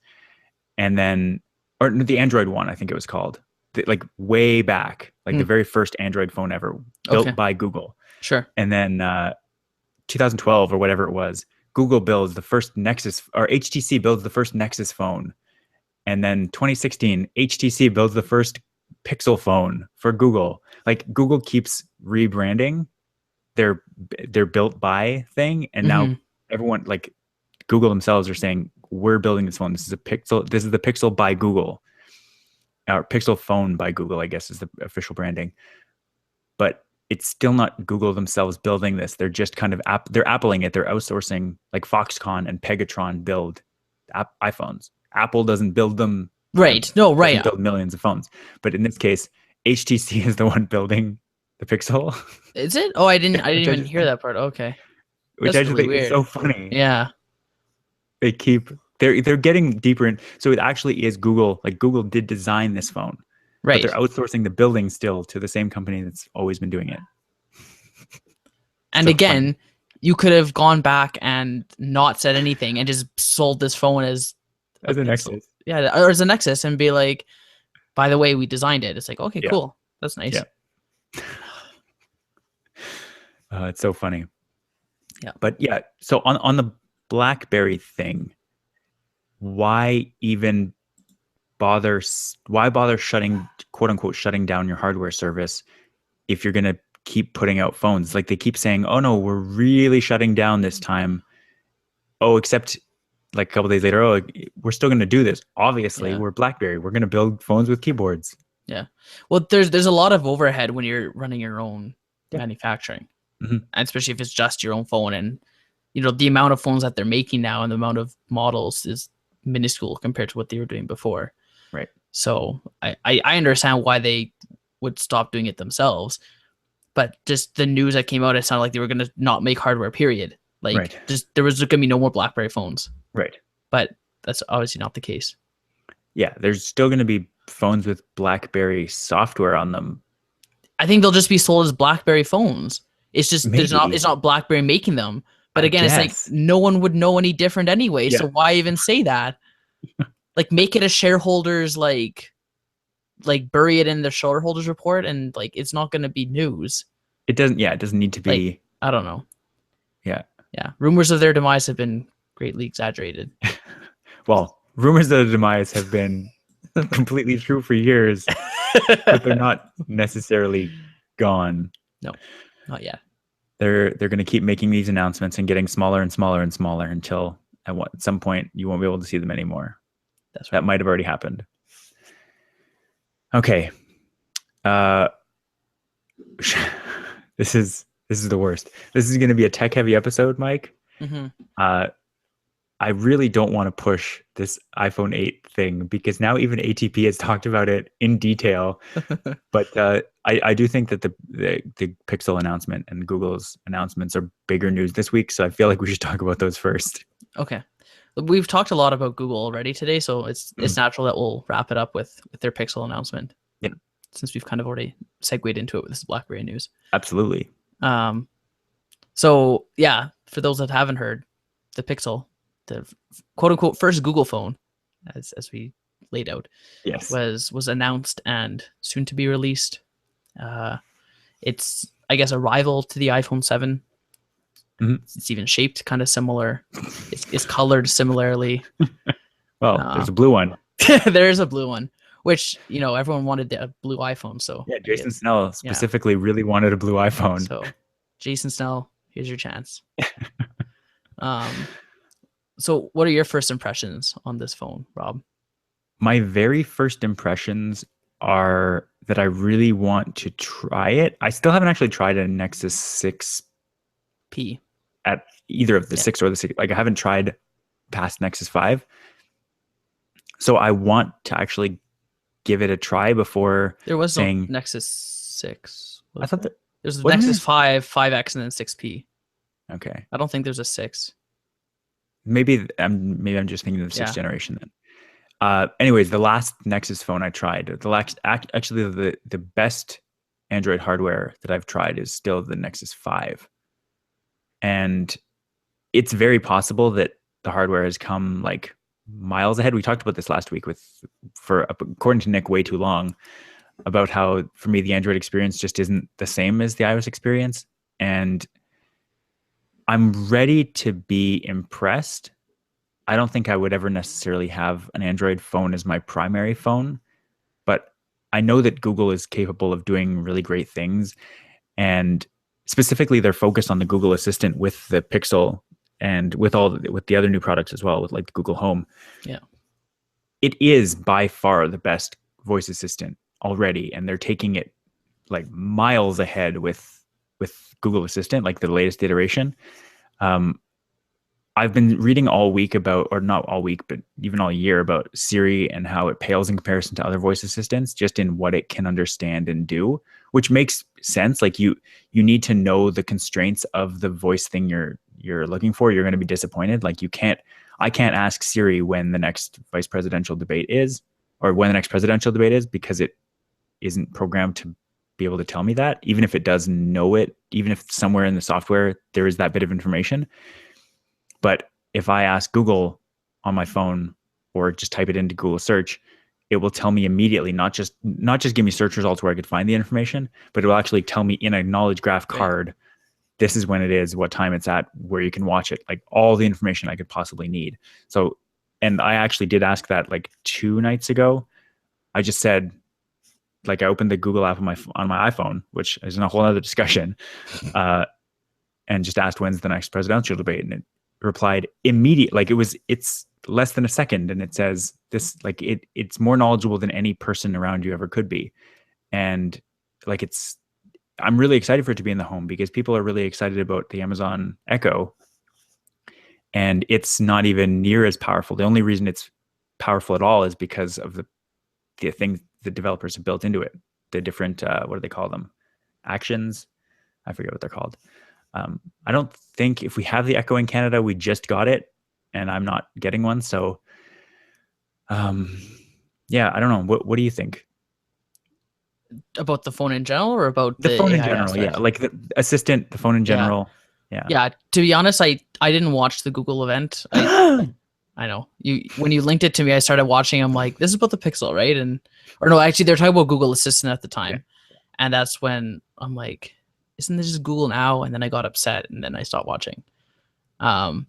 and then or the Android One, I think it was called, like way back, like the very first Android phone ever built by Google. Sure. And then 2012 or whatever it was, Google builds the first Nexus, or HTC builds the first Nexus phone. And then 2016, HTC builds the first Pixel phone for Google. Like Google keeps rebranding their built by thing, and now everyone, like Google themselves, are saying we're building this phone. This is a Pixel. This is the Pixel by Google, or Pixel phone by Google, I guess is the official branding. But it's still not Google themselves building this. They're just kind of they're appling it. They're outsourcing, like Foxconn and Pegatron build iPhones. Apple doesn't build them. Right. No, right. Build millions of phones. But in this case, HTC is the one building the Pixel. Is it? Oh, I didn't even hear that part. Okay. Which I just think is so funny. Yeah. They're getting deeper in. So it actually is Google. Like Google did design this phone. Right. But they're outsourcing the building still to the same company that's always been doing it. And so again, you could have gone back and not said anything and just sold this phone as a Nexus. Yeah, or as a Nexus, and be like, by the way, we designed it. It's like, okay, cool. That's nice. Yeah. It's so funny. Yeah. But yeah, so on the BlackBerry thing, why bother shutting, quote unquote, shutting down your hardware service if you're going to keep putting out phones? Like they keep saying, oh no, we're really shutting down this time. Oh, except like a couple days later, oh, we're still going to do this. Obviously, we're BlackBerry. We're going to build phones with keyboards. Yeah. Well, there's a lot of overhead when you're running your own manufacturing, and especially if it's just your own phone. And the amount of phones that they're making now and the amount of models is minuscule compared to what they were doing before. Right. So I understand why they would stop doing it themselves, but just the news that came out, it sounded like they were going to not make hardware, period. Like just there was going to be no more BlackBerry phones. Right. But that's obviously not the case. Yeah, there's still going to be phones with BlackBerry software on them. I think they'll just be sold as BlackBerry phones. It's just it's not BlackBerry making them. But again, it's like no one would know any different anyway. Yeah. So why even say that? Like make it a shareholders like bury it in the shareholders report, and like it's not going to be news. It doesn't. Yeah, it doesn't need to be. Like, I don't know. Yeah. Yeah. Rumors of their demise have been greatly exaggerated. Well, rumors of the demise have been completely true for years, but they're not necessarily gone. No, not yet. They're going to keep making these announcements and getting smaller and smaller and smaller until at some point you won't be able to see them anymore. That's right. That might have already happened. Okay. This is the worst. This is going to be a tech heavy episode, Mike. I really don't want to push this iPhone 8 thing because now even ATP has talked about it in detail. But I do think that the Pixel announcement and Google's announcements are bigger news this week. So I feel like we should talk about those first. Okay. We've talked a lot about Google already today, so it's natural that we'll wrap it up with their Pixel announcement. Yeah. Since we've kind of already segued into it with this BlackBerry news. Absolutely. So yeah, for those that haven't heard, the Pixel, the quote unquote first Google phone, as we laid out, yes, was announced and soon to be released. It's, I guess, a rival to the iPhone 7. It's even shaped kind of similar. It's colored similarly. Well, there's a blue one. There is a blue one, which everyone wanted a blue iPhone. So yeah, Jason Snell specifically really wanted a blue iPhone. So Jason Snell, here's your chance. So what are your first impressions on this phone, Rob? My very first impressions are that I really want to try it. I still haven't actually tried a Nexus 6P at either of the 6 or the 6. Like I haven't tried past Nexus 5. So I want to actually give it a try before there was saying no Nexus 6. I thought there's a Nexus 5, 5X, and then 6P. Okay. I don't think there's a 6. Maybe I'm just thinking of the 6th generation then. Anyways, the last Nexus phone I tried, the best Android hardware that I've tried is still the Nexus 5. And it's very possible that the hardware has come like miles ahead. We talked about this last week according to Nick, way too long, about how for me the Android experience just isn't the same as the iOS experience. And I'm ready to be impressed. I don't think I would ever necessarily have an Android phone as my primary phone, but I know that Google is capable of doing really great things. And specifically, they're focused on the Google Assistant with the Pixel and with the other new products as well, with like the Google Home. Yeah. It is by far the best voice assistant already, and they're taking it like miles ahead with Google Assistant, like the latest iteration. I've been reading all week about, or not all week, but even all year, about Siri and how it pales in comparison to other voice assistants, just in what it can understand and do, which makes sense. Like you need to know the constraints of the voice thing you're looking for. You're going to be disappointed. Like I can't ask Siri when the next vice presidential debate is, or when the next presidential debate is, because it isn't programmed to be able to tell me that, even if it does know it, even if somewhere in the software there is that bit of information. But if I ask Google on my phone or just type it into Google search, it will tell me immediately, not just give me search results where I could find the information, but it will actually tell me in a knowledge graph card, right, this is when it is, what time it's at, where you can watch it, like all the information I could possibly need. So, and I actually did ask that like 2 nights ago. I just said, like, I opened the Google app on my iPhone, which is a whole other discussion, and just asked when's the next presidential debate, and it replied immediately. Like it's less than a second, and it says this, like it's more knowledgeable than any person around you ever could be. And like I'm really excited for it to be in the home, because people are really excited about the Amazon Echo, and it's not even near as powerful. The only reason it's powerful at all is because of the things the developers have built into it, the different what do they call them, actions, I forget what they're called. I don't think if we have the Echo in Canada, we just got it, and I'm not getting one. So, yeah, I don't know. What do you think about the phone in general, or about the phone in AI general? aspect? Yeah, like the assistant, the phone in general. Yeah. Yeah. To be honest, I didn't watch the Google event. I know when you linked it to me, I started watching. I'm like, this is about the Pixel, right? Or no, actually, they're talking about Google Assistant at the time, and that's when I'm like, isn't this just Google now? And then I got upset, and then I stopped watching. But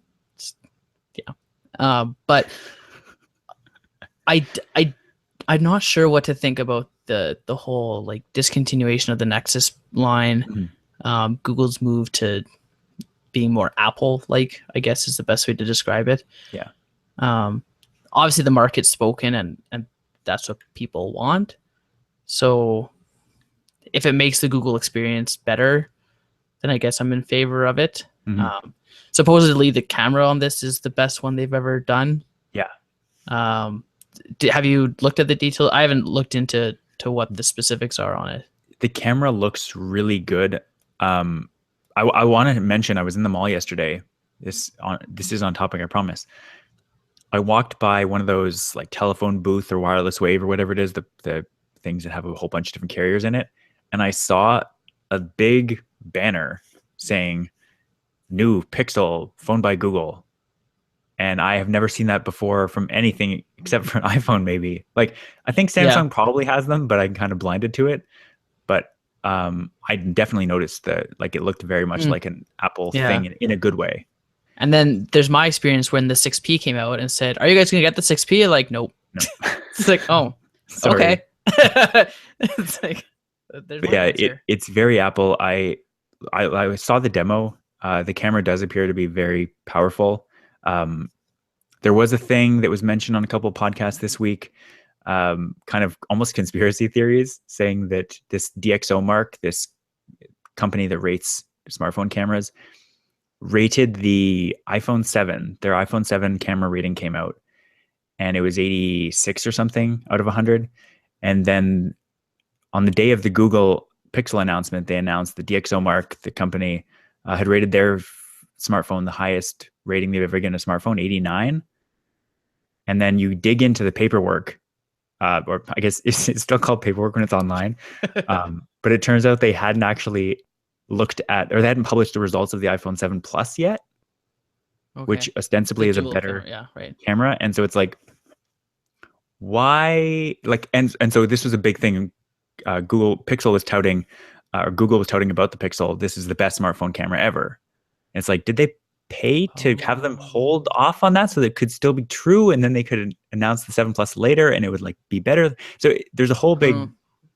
I'm not sure what to think about the whole like discontinuation of the Nexus line. Mm-hmm. Google's move to being more Apple-like, I guess, is the best way to describe it. Yeah. Obviously the market's spoken, and that's what people want. So if it makes the Google experience better, then I guess I'm in favor of it. Mm-hmm. Supposedly the camera on this is the best one they've ever done. Yeah. Have you looked at the detail? I haven't looked into what the specifics are on it. The camera looks really good. I wanted to mention, I was in the mall yesterday. This is on topic, I promise. I walked by one of those like telephone booth or wireless wave or whatever it is, the things that have a whole bunch of different carriers in it. And I saw a big banner saying new Pixel phone by Google. And I have never seen that before from anything except for an iPhone, maybe. Like, I think Samsung probably has them, but I'm kind of blinded to it. But I definitely noticed that, like, it looked very much like an Apple thing in a good way. And then there's my experience when the 6P came out and said, "Are you guys gonna get the 6P?" Like, nope. No. It's like, oh, okay. It's like, it's very Apple. I saw the demo. The camera does appear to be very powerful. There was a thing that was mentioned on a couple of podcasts this week, kind of almost conspiracy theories, saying that this DxOMark, this company that rates smartphone cameras, rated the iPhone 7. Their iPhone 7 camera rating came out, and it was 86 or something out of 100. And then on the day of the Google Pixel announcement, they announced the DxOMark, the company, had rated their smartphone the highest rating they've ever given a smartphone, 89. And then you dig into the paperwork, or I guess it's still called paperwork when it's online. But it turns out they hadn't actually looked at, or they hadn't published the results of the iPhone 7 Plus yet, Okay. which ostensibly The is a dual better camera, yeah, right. camera. And so it's like, why? Like, and so this was a big thing. Google Pixel was touting, or Google was touting about the Pixel. This is the best smartphone camera ever. And it's like, did they pay to have them hold off on that so that it could still be true, and then they could announce the 7 Plus later, and it would like be better? So there's a whole big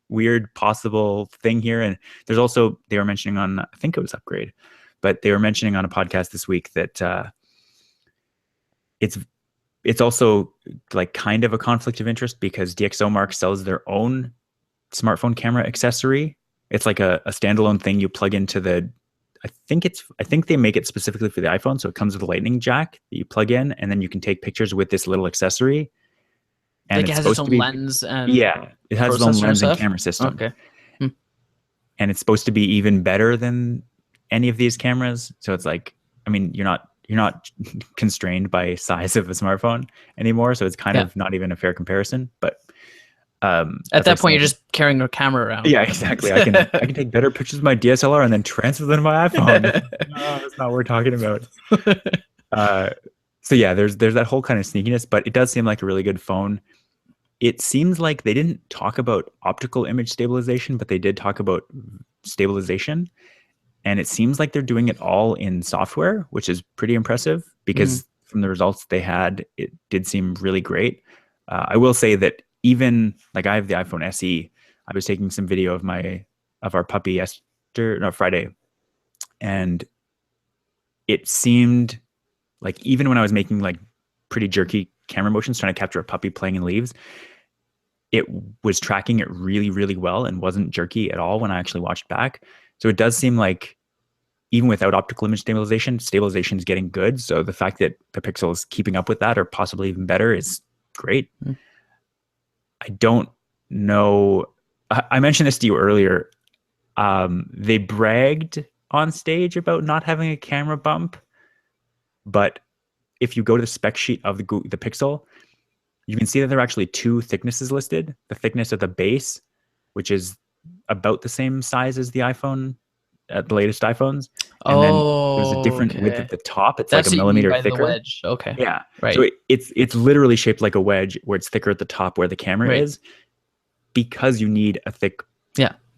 weird possible thing here. And there's also, they were mentioning on, I think it was Upgrade, but they were mentioning on a podcast this week that it's also like kind of a conflict of interest because DxOMark sells their own smartphone camera accessory. It's like a standalone thing you plug into the, I think they make it specifically for the iPhone, so it comes with a lightning jack that you plug in, and then you can take pictures with this little accessory. And like it has its own lens and it has its own lens and camera system. Okay. And it's supposed to be even better than any of these cameras. So it's like, I mean, you're not constrained by size of a smartphone anymore. So it's kind of not even a fair comparison. But at that point, you're just carrying a camera around. Yeah, exactly. I can take better pictures of my DSLR and then transfer them to my iPhone. No, that's not what we're talking about. So yeah, there's that whole kind of sneakiness, but it does seem like a really good phone. It seems like they didn't talk about optical image stabilization, but they did talk about stabilization. And it seems like they're doing it all in software, which is pretty impressive because from the results they had, it did seem really great. I will say that even like I have the iPhone SE, I was taking some video of our puppy Friday, and it seemed like even when I was making like pretty jerky camera motions trying to capture a puppy playing in leaves, it was tracking it really, really well and wasn't jerky at all when I actually watched back. So it does seem like even without optical image stabilization is getting good. So the fact that the Pixel is keeping up with that or possibly even better is great. I don't know. I mentioned this to you earlier. They bragged on stage about not having a camera bump, but if you go to the spec sheet of the Pixel, you can see that there are actually two thicknesses listed. The thickness of the base, which is about the same size as the iPhone, the latest iPhones. And then there's a different width at the top. It's like a millimeter thicker. The wedge. Okay. Yeah. Right. So it's literally shaped like a wedge where it's thicker at the top where the camera is, because you need a thick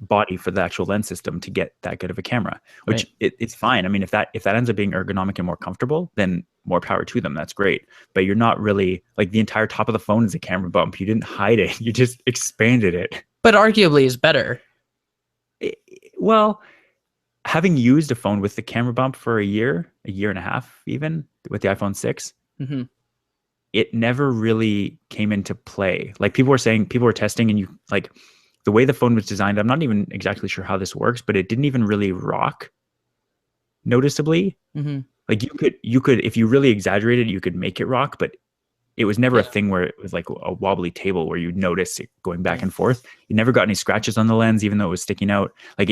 body for the actual lens system to get that good of a camera, which it's fine. I mean, if that ends up being ergonomic and more comfortable, then more power to them. That's great. But you're not really like the entire top of the phone is a camera bump. You didn't hide it. You just expanded it. But arguably is better. Well, having used a phone with the camera bump for a year and a half, even with the iPhone 6, it never really came into play. Like people were testing, and you like the way the phone was designed. I'm not even exactly sure how this works, but it didn't even really rock noticeably. Like you could, if you really exaggerated, you could make it rock, but it was never a thing where it was like a wobbly table where you'd notice it going back and forth. You never got any scratches on the lens, even though it was sticking out. Like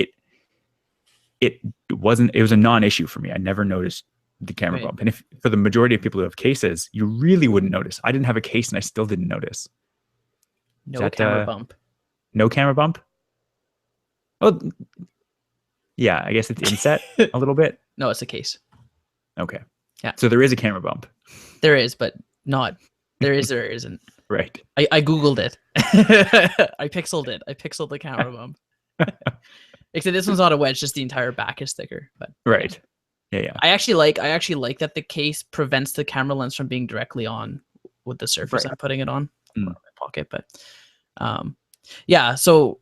it was a non-issue for me. I never noticed the camera bump. And if for the majority of people who have cases, you really wouldn't notice. I didn't have a case and I still didn't notice. No camera bump. No camera bump? Oh, yeah, I guess it's inset a little bit. No, it's a case. Okay. Yeah. So there is a camera bump. There is, but not. There is, there isn't. Right. I Googled it. I pixeled it. I pixeled the camera bump. Except this one's not a wedge, just the entire back is thicker. But right. Yeah. I actually like that the case prevents the camera lens from being directly on with the surface I'm putting it on in my pocket. But yeah. So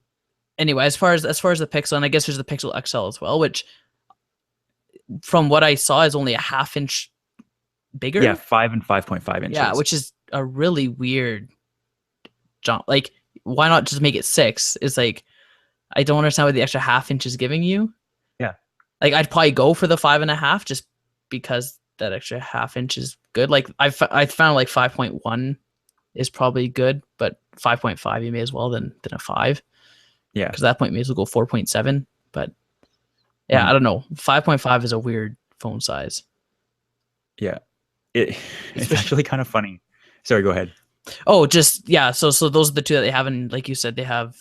anyway, as far as the Pixel, and I guess there's the Pixel XL as well, which from what I saw is only a ½ inch bigger. Yeah, 5 and 5.5 inches. Yeah, which is a really weird jump. Like, why not just make it 6? It's like, I don't understand what the extra ½ inch is giving you. Yeah. Like, I'd probably go for the 5.5 just because that extra ½ inch is good. Like, I found like 5.1 is probably good, but 5.5 you may as well than a 5. Yeah. Because at that point, you may as well go 4.7. But yeah, I don't know. 5.5 is a weird phone size. Yeah. It's actually kind of funny. Sorry, go ahead. Oh, just, yeah. So those are the two that they have. And like you said, they have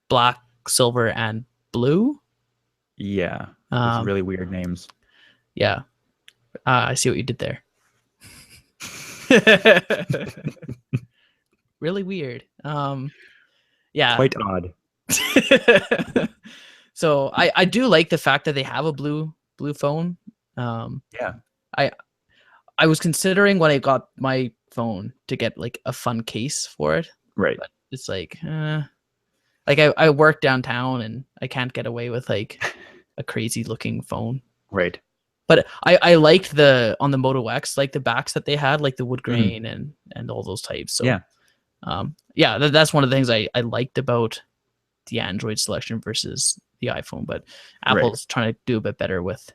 black, silver, and blue. Yeah, with Um, really weird names. yeah, I see what you did there. Really weird. Yeah. Quite odd. So I do like the fact that they have a blue phone. Yeah, I I was considering when I got my phone to get like a fun case for it, right. but it's like I work downtown and I can't get away with like a crazy looking phone. Right. But I liked the on the Moto X, like the backs that they had, like the wood Mhm. grain and all those types. So Yeah. yeah, that's one of the things I liked about the Android selection versus the iPhone. But Apple's trying to do a bit better with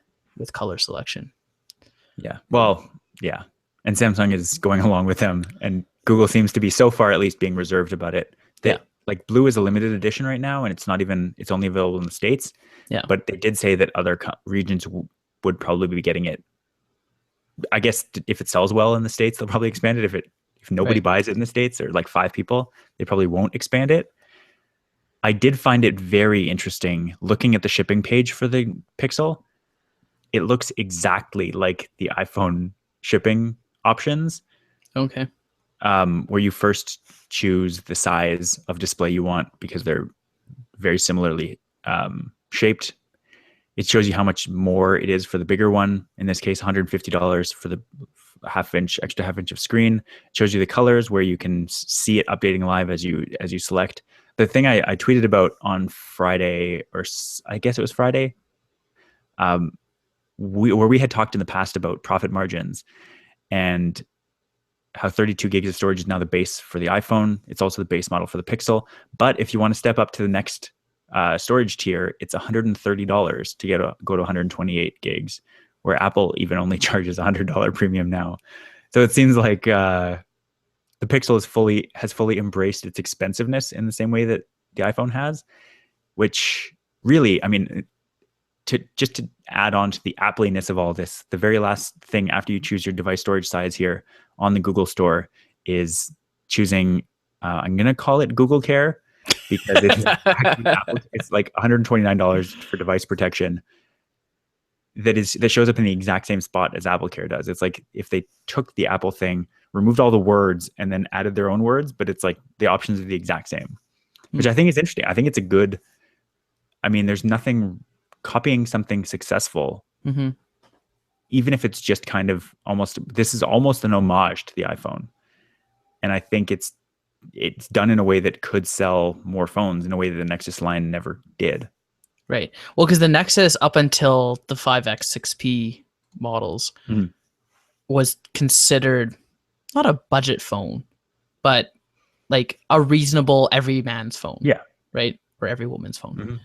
color selection. Yeah. Well, yeah. And Samsung is going along with them, and Google seems to be so far at least being reserved about it. That like blue is a limited edition right now, and it's only available in the States. Yeah. But they did say that other regions would probably be getting it. I guess if it sells well in the States, they'll probably expand it. If nobody buys it in the States, or like 5 people, they probably won't expand it. I did find it very interesting looking at the shipping page for the Pixel. It looks exactly like the iPhone shipping options. Okay. Where you first choose the size of display you want because they're very similarly shaped. It shows you how much more it is for the bigger one. In this case, $150 for the extra half inch of screen. It shows you the colors where you can see it updating live as you select. The thing I tweeted about on Friday, or I guess it was Friday, where we had talked in the past about profit margins and how 32 gigs of storage is now the base for the iPhone. It's also the base model for the Pixel. But if you want to step up to the next storage tier, it's $130 to go to 128 gigs, where Apple even only charges $100 premium now. So it seems like the Pixel has fully embraced its expensiveness in the same way that the iPhone has, which really, I mean, to add on to the Appliness of all this, the very last thing after you choose your device storage size here on the Google Store is choosing, I'm going to call it Google Care, because it's like $129 for device protection that shows up in the exact same spot as Apple Care does. It's like if they took the Apple thing, removed all the words, and then added their own words, but it's like the options are the exact same, which I think is interesting. I think it's a good, I mean, there's nothing copying something successful, even if it's just kind of this is almost an homage to the iPhone. And I think it's done in a way that could sell more phones in a way that the Nexus line never did. Right. Well, because the Nexus up until the 5X 6P models was considered not a budget phone, but like a reasonable every man's phone. Yeah. Right. Or every woman's phone.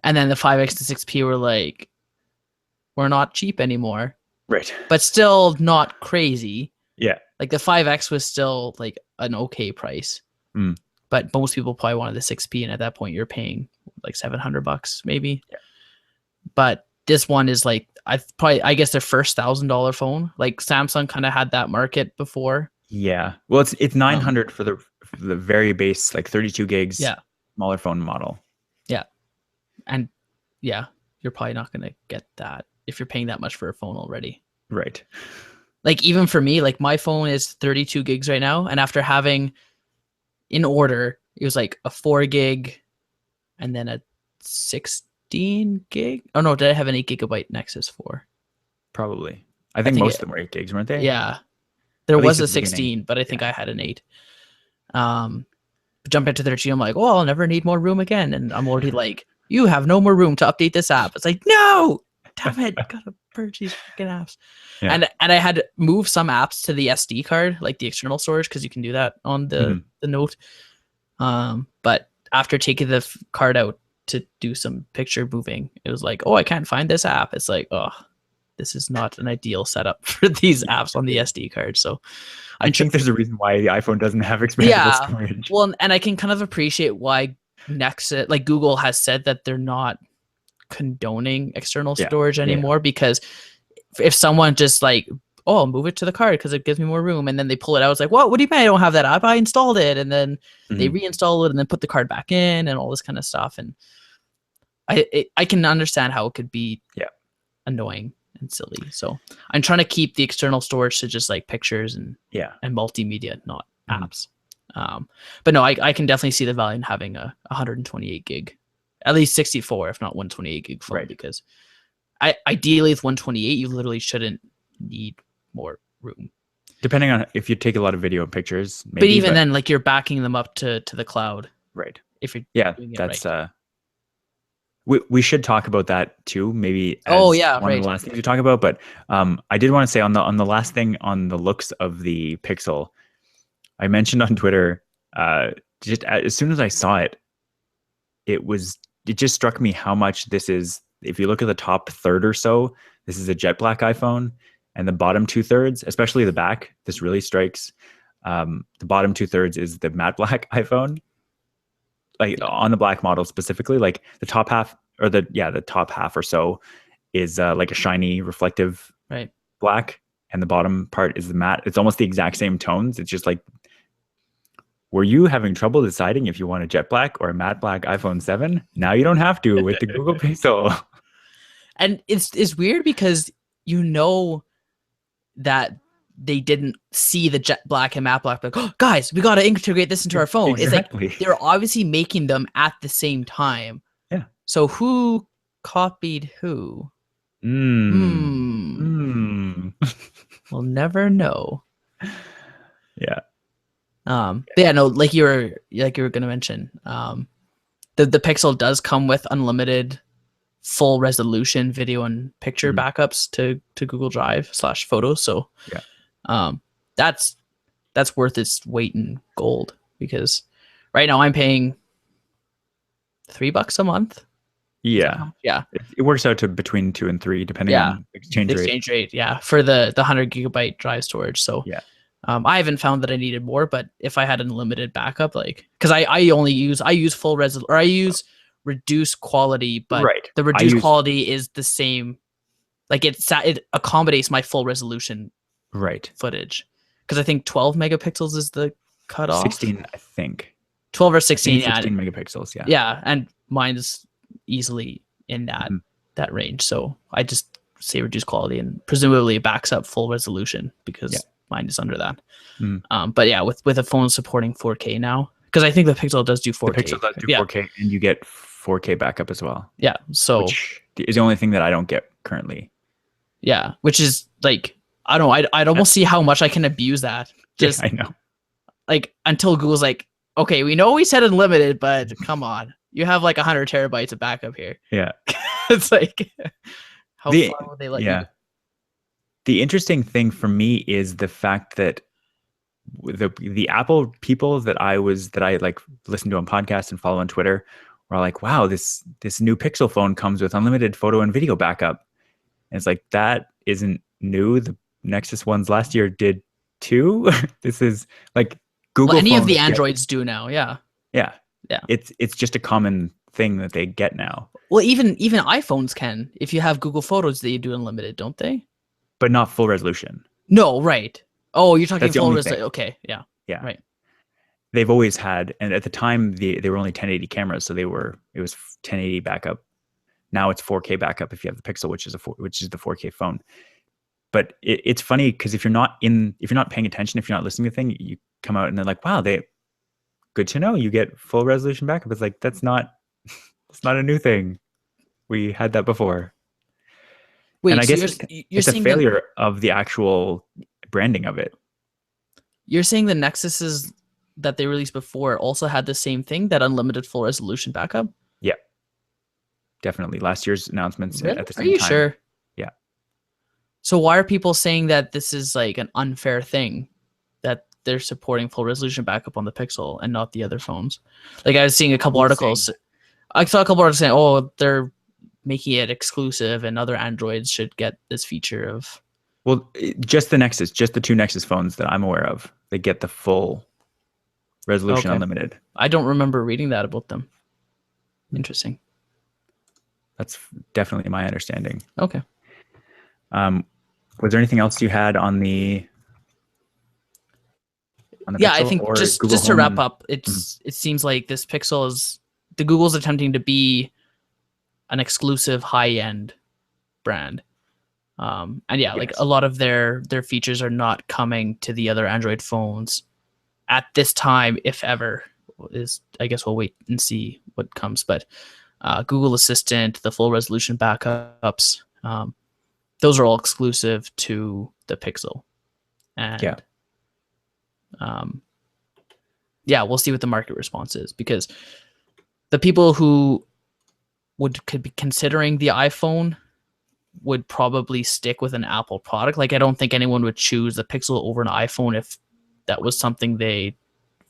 And then the 5X to 6P were like, we're not cheap anymore. Right. But still not crazy. Yeah. Like the 5X was still like an okay price. But most people probably wanted the 6P, and at that point you're paying like $700 maybe. Yeah. But this one is like I guess their first $1,000 phone. Like Samsung kind of had that market before. Yeah. Well, it's $900 for the very base, like 32 gigs smaller phone model. Yeah. And yeah, you're probably not going to get that if you're paying that much for a phone already. Right. Like even for me, like my phone is 32 gigs right now, and after having in order, it was like a 4 gig and then a 16 gig. Oh no, did I have an 8 gigabyte Nexus 4? Probably. I think most of them were 8 gigs, weren't they? Yeah. There was a 16, but I think I had an 8. Jump into 13, I'm like, oh, I'll never need more room again. And I'm already like, you have no more room to update this app. It's like, no, damn it, gotta purge these freaking apps. Yeah. And I had to move some apps to the SD card, like the external storage, because you can do that on the Note. But after taking the card out to do some picture moving, it was like, oh, I can't find this app. It's like, oh, this is not an ideal setup for these apps on the SD card. So I think there's a reason why the iPhone doesn't have expandable storage. Well, and I can kind of appreciate why Nexus, like Google has said that they're not condoning external storage anymore, because if someone just like, oh, I'll move it to the card because it gives me more room, and then they pull it out, it's like, what do you mean I don't have that app? I installed it, and then they reinstall it and then put the card back in and all this kind of stuff. And I can understand how it could be Yeah. annoying and silly. So I'm trying to keep the external storage to just like pictures and multimedia, not apps. But no, I can definitely see the value in having a 128 gig, at least 64, if not 128 gig phone, because ideally with 128, you literally shouldn't need more room. Depending on if you take a lot of video and pictures, maybe. But even then, like you're backing them up to the cloud. Right. If you're doing it that's right. we should talk about that too, maybe as one of the last things we talk about. But I did want to say on the last thing on the looks of the Pixel, I mentioned on Twitter, just as soon as I saw it, it just struck me how much this is. If you look at the top third or so, this is a jet black iPhone, and the bottom 2/3, especially the back, this really strikes. The bottom 2/3 is the matte black iPhone. Like on the black model specifically, like the top half or the top half or so is like a shiny reflective black, and the bottom part is the matte. It's almost the exact same tones. It's just like, were you having trouble deciding if you want a jet black or a matte black iPhone 7? Now you don't have to with the Google Pixel. And it's weird because you know that they didn't see the jet black and matte black, like, oh, guys, we got to integrate this into our phone. Exactly. It's like they're obviously making them at the same time. Yeah. So who copied who? We'll never know. Yeah. But yeah, no, like you were gonna mention, the Pixel does come with unlimited full resolution video and picture backups to Google Drive / Photos. So that's worth its weight in gold, because right now I'm paying $3 a month. Yeah. It works out to between 2 and 3 depending on exchange rate. Yeah, for the 100 gigabyte drive storage. So I haven't found that I needed more, but if I had unlimited backup, like, because I use full resolution, or I use reduced quality, but the reduced quality is the same. Like it accommodates my full resolution footage, because I think 12 megapixels is the cutoff. 16, I think. 12 or 16, 16 megapixels. Yeah, and mine is easily in that range. So I just say reduced quality, and presumably it backs up full resolution because mine is under that. But yeah, with a phone supporting 4K now, because I think the Pixel does do 4K. The Pixel does do 4K, and you get 4K backup as well. Yeah, so which is the only thing that I don't get currently. Yeah, which is like, I don't know, I'd almost see how much I can abuse that. Just I know. Like, until Google's like, okay, we know we said unlimited, but come on, you have like 100 terabytes of backup here. Yeah. It's like, how far would they let you? The interesting thing for me is the fact that the Apple people that I like listen to on podcasts and follow on Twitter were like, wow, this new Pixel phone comes with unlimited photo and video backup. And it's like, that isn't new. The Nexus ones last year did too. This is like Google. Well, any of the Androids do now. Yeah. It's just a common thing that they get now. Well, even iPhones can. If you have Google Photos, they do unlimited, don't they? But not full resolution. No, right. Oh, you're talking full resolution. Okay, yeah. Right. They've always had, and at the time they were only 1080 cameras, so it was 1080 backup. Now it's 4K backup if you have the Pixel, which is the 4K phone. But it's funny because if you're not paying attention, if you're not listening to the thing, you come out and they're like, wow, good to know you get full resolution backup. It's like, it's not a new thing. We had that before. Wait, and I so guess it's a failure of the actual branding of it. You're saying the Nexuses that they released before also had the same thing, that unlimited full resolution backup? Yeah, definitely. Last year's announcements at the same time. Are you sure? Yeah. So why are people saying that this is like an unfair thing, that they're supporting full resolution backup on the Pixel and not the other phones? Like, I was seeing a couple articles. I saw a couple articles saying, oh, they're making it exclusive and other Androids should get this feature of... Well, just the 2 Nexus phones that I'm aware of, they get the full resolution unlimited. I don't remember reading that about them. Interesting. That's definitely my understanding. Okay. Was there anything else you had on the yeah, Pixel, I think just to wrap up, it seems like this Pixel is, the Google's attempting to be an exclusive high-end brand. And yeah, like Yes. a lot of their features are not coming to the other Android phones at this time, if ever. I guess we'll wait and see what comes. But Google Assistant, the full resolution backups, those are all exclusive to the Pixel. And yeah, we'll see what the market response is, because the people who could be considering the iPhone would probably stick with an Apple product. Like, I don't think anyone would choose the Pixel over an iPhone if that was something they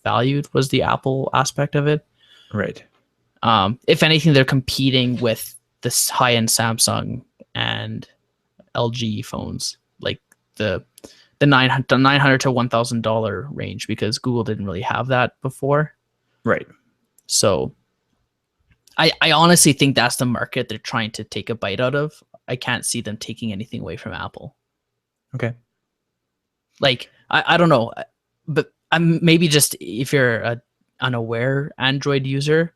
valued, was the Apple aspect of it. Right. If anything, they're competing with this high-end Samsung and LG phones, like the $900 to $1,000 range, because Google didn't really have that before. Right. So I honestly think that's the market they're trying to take a bite out of. I can't see them taking anything away from Apple. Okay. Like, I don't know, but maybe just if you're an unaware Android user,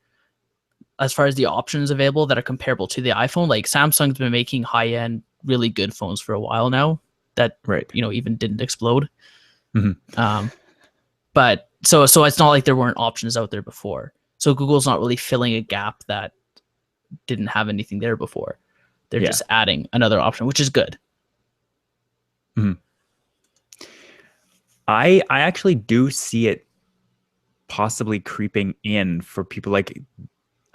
as far as the options available that are comparable to the iPhone, like Samsung's been making high-end, really good phones for a while now that, right, even didn't explode. But so it's not like there weren't options out there before. So Google's not really filling a gap that didn't have anything there before. They're just adding another option, which is good. I actually do see it possibly creeping in for people. Like,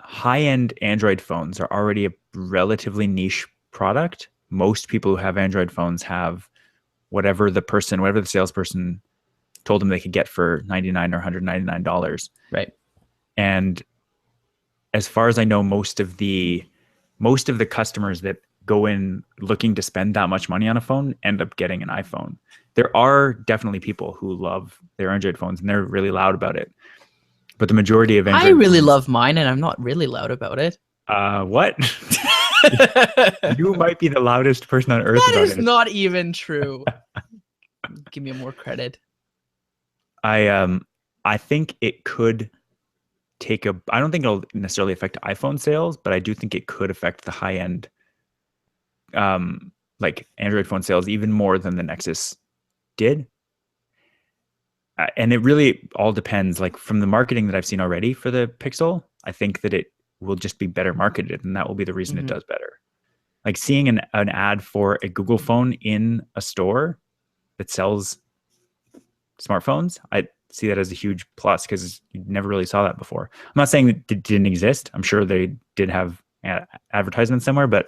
high-end Android phones are already a relatively niche product. Most people who have Android phones have whatever the salesperson told them they could get for $99 or $199. Right. And as far as I know, most of the customers that go in looking to spend that much money on a phone end up getting an iPhone. There are definitely people who love their Android phones and they're really loud about it. But the majority of Android I really love mine, and I'm not really loud about it. What? You might be the loudest person on earth that about is it. Not even true. Give me more credit. I think it could I don't think it'll necessarily affect iPhone sales, but I do think it could affect the high end like Android phone sales even more than the Nexus did. And it really all depends. Like, from the marketing that I've seen already for the Pixel, I think that it will just be better marketed, and that will be the reason it does better. Like, seeing an ad for a Google phone in a store that sells smartphones, I see that as a huge plus, because you never really saw that before. I'm not saying that it didn't exist. I'm sure they did have advertisements somewhere, but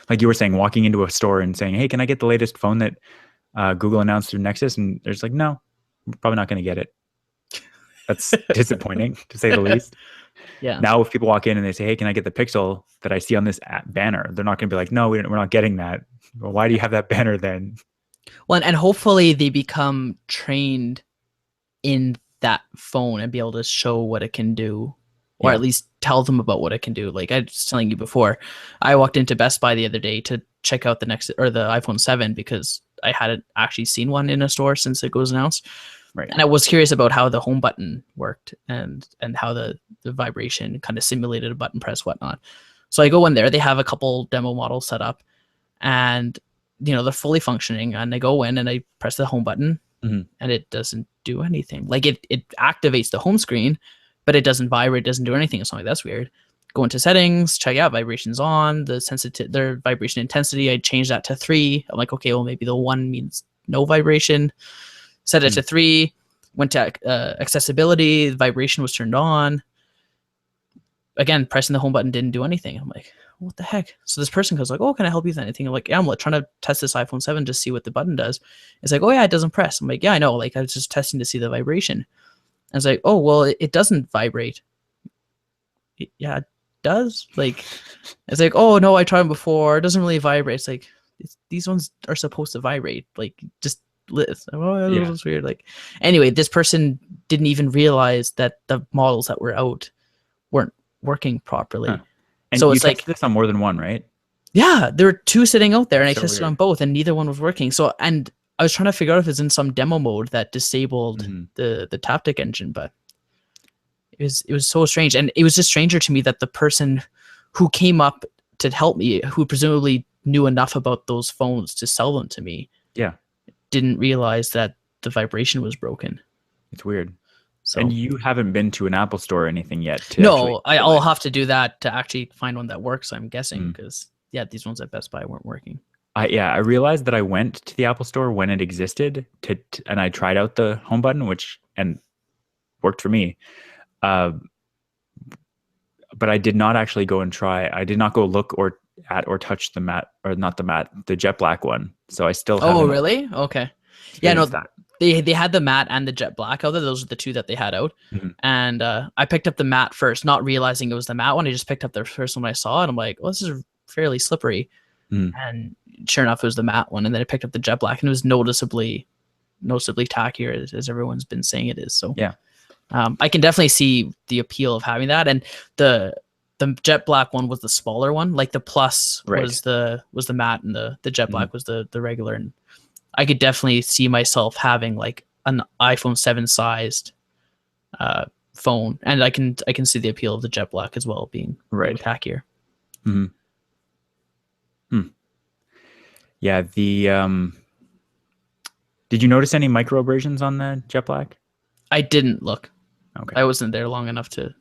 like you were saying, walking into a store and saying, "Hey, can I get the latest phone that Google announced through Nexus?" And there's like, "No, I'm probably not going to get it." That's disappointing, to say the least. Yeah. Now, if people walk in and they say, "Hey, can I get the Pixel that I see on this banner?" They're not going to be like, "No, we're not getting that." Well, why do you have that banner then? Well, and hopefully they become trained in that phone and be able to show what it can do, or at least tell them about what it can do. Like I was telling you before, I walked into Best Buy the other day to check out the iPhone 7 because I hadn't actually seen one in a store since it was announced. Right. And I was curious about how the home button worked and how the vibration kind of simulated a button press, whatnot. So I go in there, they have a couple demo models set up, and they're fully functioning, and I go in and I press the home button and it doesn't do anything. Like it activates the home screen, but it doesn't vibrate, doesn't do anything. So I'm like, that's weird. Go into settings, check out vibrations on, their vibration intensity. I changed that to 3. I'm like, okay, well, maybe the 1 means no vibration. Set it to 3, went to accessibility, the vibration was turned on. Again, pressing the home button didn't do anything. I'm like, what the heck? So this person goes like, "Oh, can I help you with anything?" I'm like, "Yeah, I'm trying to test this iPhone 7 to see what the button does." It's like, "Oh yeah, it doesn't press." I'm like, "Yeah, I know. Like I was just testing to see the vibration." I was like, "Oh, well, it doesn't vibrate." Yeah, it does. Like, it's like, "Oh no, I tried them before. It doesn't really vibrate." It's like, these ones are supposed to vibrate. Like, just it's weird. Like, anyway, this person didn't even realize that the models that were out weren't working properly. Huh. And so you it's like tested this on more than one, right? Yeah, there were 2 sitting out there, and I tested weird. on both, and neither one was working. So, and I was trying to figure out if it's in some demo mode that disabled the Taptic engine, but it was so strange, and it was just stranger to me that the person who came up to help me, who presumably knew enough about those phones to sell them to me, Yeah. didn't realize that the vibration was broken. It's weird. So And you haven't been to an Apple store or anything yet to actually no, I'll have to do that to actually find one that works, I'm guessing, Mm. because these ones at Best Buy weren't working. I realized that I went to the Apple store when it existed and I tried out the home button, and worked for me. But I did not actually go and try. I did not go look or touch the matte, or not the matte, the jet black one. So I still haven't. Oh, really? Okay. Yeah, no, that. they had the matte and the jet black out there. Those are the two that they had out. Mhm. And I picked up the matte first, not realizing it was the matte one. I just picked up the first one I saw, and I'm like, well, this is fairly slippery. Mm. And sure enough, it was the matte one. And then I picked up the jet black, and it was noticeably tackier, as everyone's been saying it is. So Yeah. I can definitely see the appeal of having that. And the jet black one was the smaller one. Like the Plus Right. was the matte, and the jet black was the regular. And I could definitely see myself having like an iPhone 7 sized phone, and I can see the appeal of the jet black as well, being Right. tackier. Mm-hmm. Yeah. Did you notice any micro abrasions on the jet black? I didn't look. Okay. I wasn't there long enough to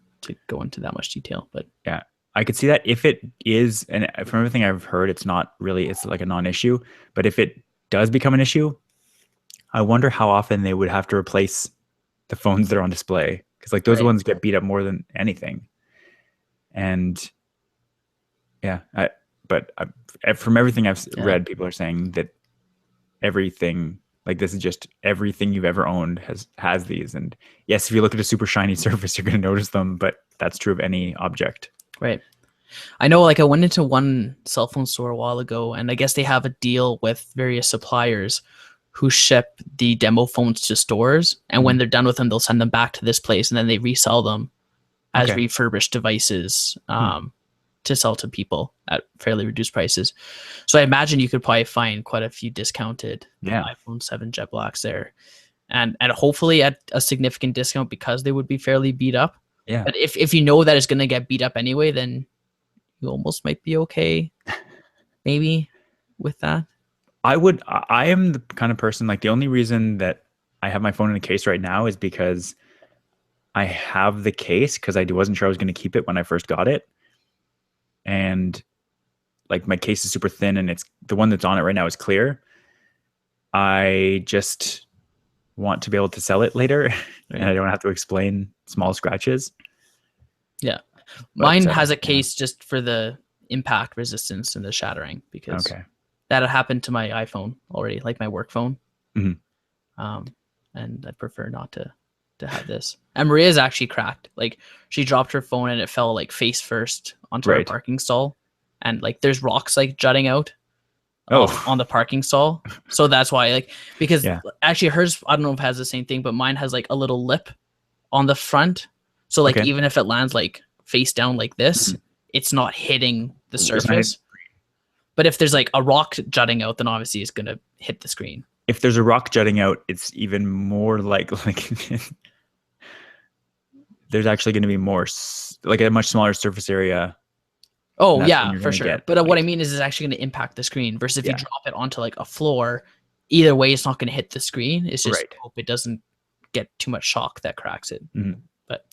go into that much detail, but yeah, I could see that if it is, and from everything I've heard, it's not really, it's like a non-issue, but if it does become an issue, I wonder how often they would have to replace the phones that are on display. Cause like those ones get beat up more than anything. And yeah, from everything I've read, people are saying that everything, like this is just everything you've ever owned has these. And yes, if you look at a super shiny surface, you're going to notice them, but that's true of any object. Right. I know, like I went into one cell phone store a while ago, and I guess they have a deal with various suppliers who ship the demo phones to stores. And when they're done with them, they'll send them back to this place, and then they resell them as refurbished devices to sell to people at fairly reduced prices. So I imagine you could probably find quite a few discounted iPhone 7 jet blacks there, and hopefully at a significant discount, because they would be fairly beat up. Yeah. But if you know that it's going to get beat up anyway, then you almost might be okay, maybe, with that. I am the kind of person, like the only reason that I have my phone in a case right now is because I have the case because I wasn't sure I was going to keep it when I first got it. And like my case is super thin, and it's the one that's on it right now is clear. I just want to be able to sell it later and I don't have to explain small scratches. Yeah. Mine has a case just for the impact resistance and the shattering, because that had happened to my iPhone already, like my work phone. Mm-hmm. And I prefer not to have this. And Maria's actually cracked. Like she dropped her phone and it fell like face first onto her parking stall. And like there's rocks like jutting out on the parking stall. So that's why, like, because actually hers, I don't know if it has the same thing, but mine has like a little lip on the front. So like even if it lands like face down like this, it's not hitting the surface. But if there's like a rock jutting out, then obviously it's going to hit the screen. If there's a rock jutting out, it's even more like there's actually going to be more, like a much smaller surface area. Oh yeah, for sure. But what I mean is it's actually going to impact the screen versus if you drop it onto like a floor, either way, it's not going to hit the screen. It's just hope it doesn't get too much shock that cracks it. Mm-hmm. But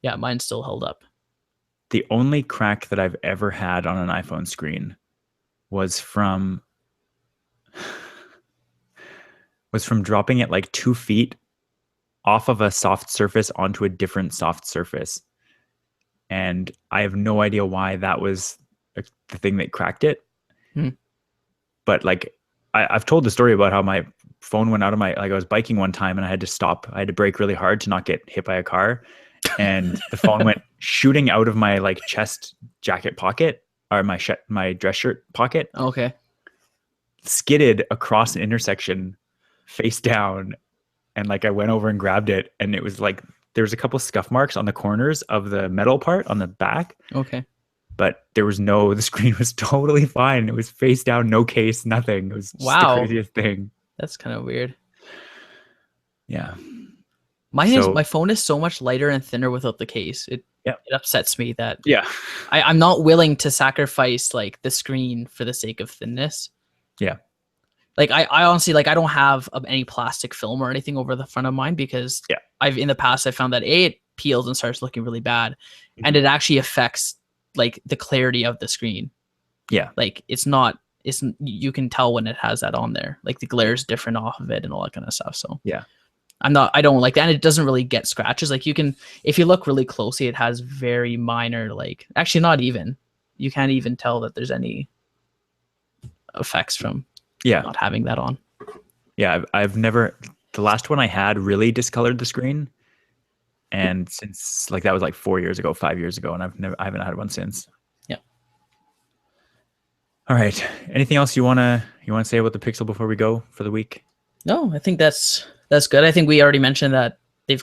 yeah, mine still held up. The only crack that I've ever had on an iPhone screen was from dropping it like 2 feet off of a soft surface onto a different soft surface. And I have no idea why that was the thing that cracked it. But like, I've told the story about how my phone went out of I was biking one time and I had to stop. I had to brake really hard to not get hit by a car. And the phone went shooting out of my like chest jacket pocket, or my dress shirt pocket. Okay. Skidded across an intersection face down. And like I went over and grabbed it, and it was like there was a couple scuff marks on the corners of the metal part on the back. Okay. But the screen was totally fine. It was face down, no case, nothing. It was just the craziest thing. That's kind of weird. Yeah. My phone is so much lighter and thinner without the case. It upsets me that I'm not willing to sacrifice like the screen for the sake of thinness. Yeah. Like I honestly, like I don't have any plastic film or anything over the front of mine because in the past I found that it peels and starts looking really bad, and it actually affects like the clarity of the screen. Yeah. Like you can tell when it has that on there. Like the glare is different off of it and all that kind of stuff. So yeah. I don't like that. And it doesn't really get scratches. Like you can, if you look really closely, it has very minor, like actually not even, you can't even tell that there's any effects from not having that on. Yeah. I've never, the last one I had really discolored the screen. And since like, that was like 4 years ago, 5 years ago. And I haven't had one since. Yeah. All right. Anything else you want to say about the Pixel before we go for the week? No, I think that's good. I think we already mentioned that they've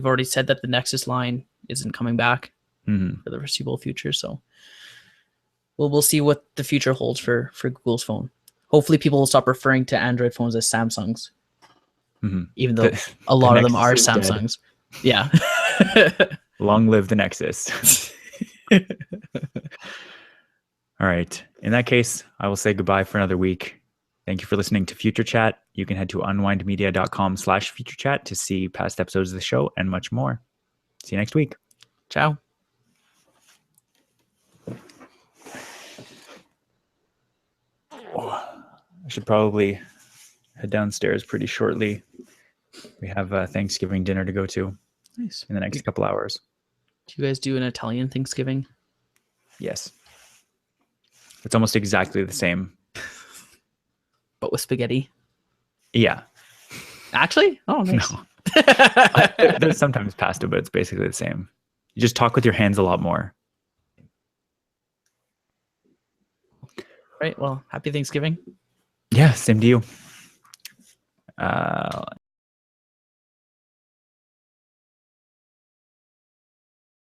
already said that the Nexus line isn't coming back for the foreseeable future. So we'll see what the future holds for Google's phone. Hopefully people will stop referring to Android phones as Samsungs, even though a lot of them are Samsungs. Dead. Yeah. Long live the Nexus. All right. In that case, I will say goodbye for another week. Thank you for listening to Future Chat. You can head to unwindmedia.com/futurechat to see past episodes of the show and much more. See you next week. Ciao. I should probably head downstairs pretty shortly. We have Thanksgiving dinner to go to in the next couple hours. Do you guys do an Italian Thanksgiving? Yes. It's almost exactly the same. But with spaghetti? Yeah. Actually? Oh, nice. No. There's sometimes pasta, but it's basically the same. You just talk with your hands a lot more. Right. Well, happy Thanksgiving. Yeah, same to you.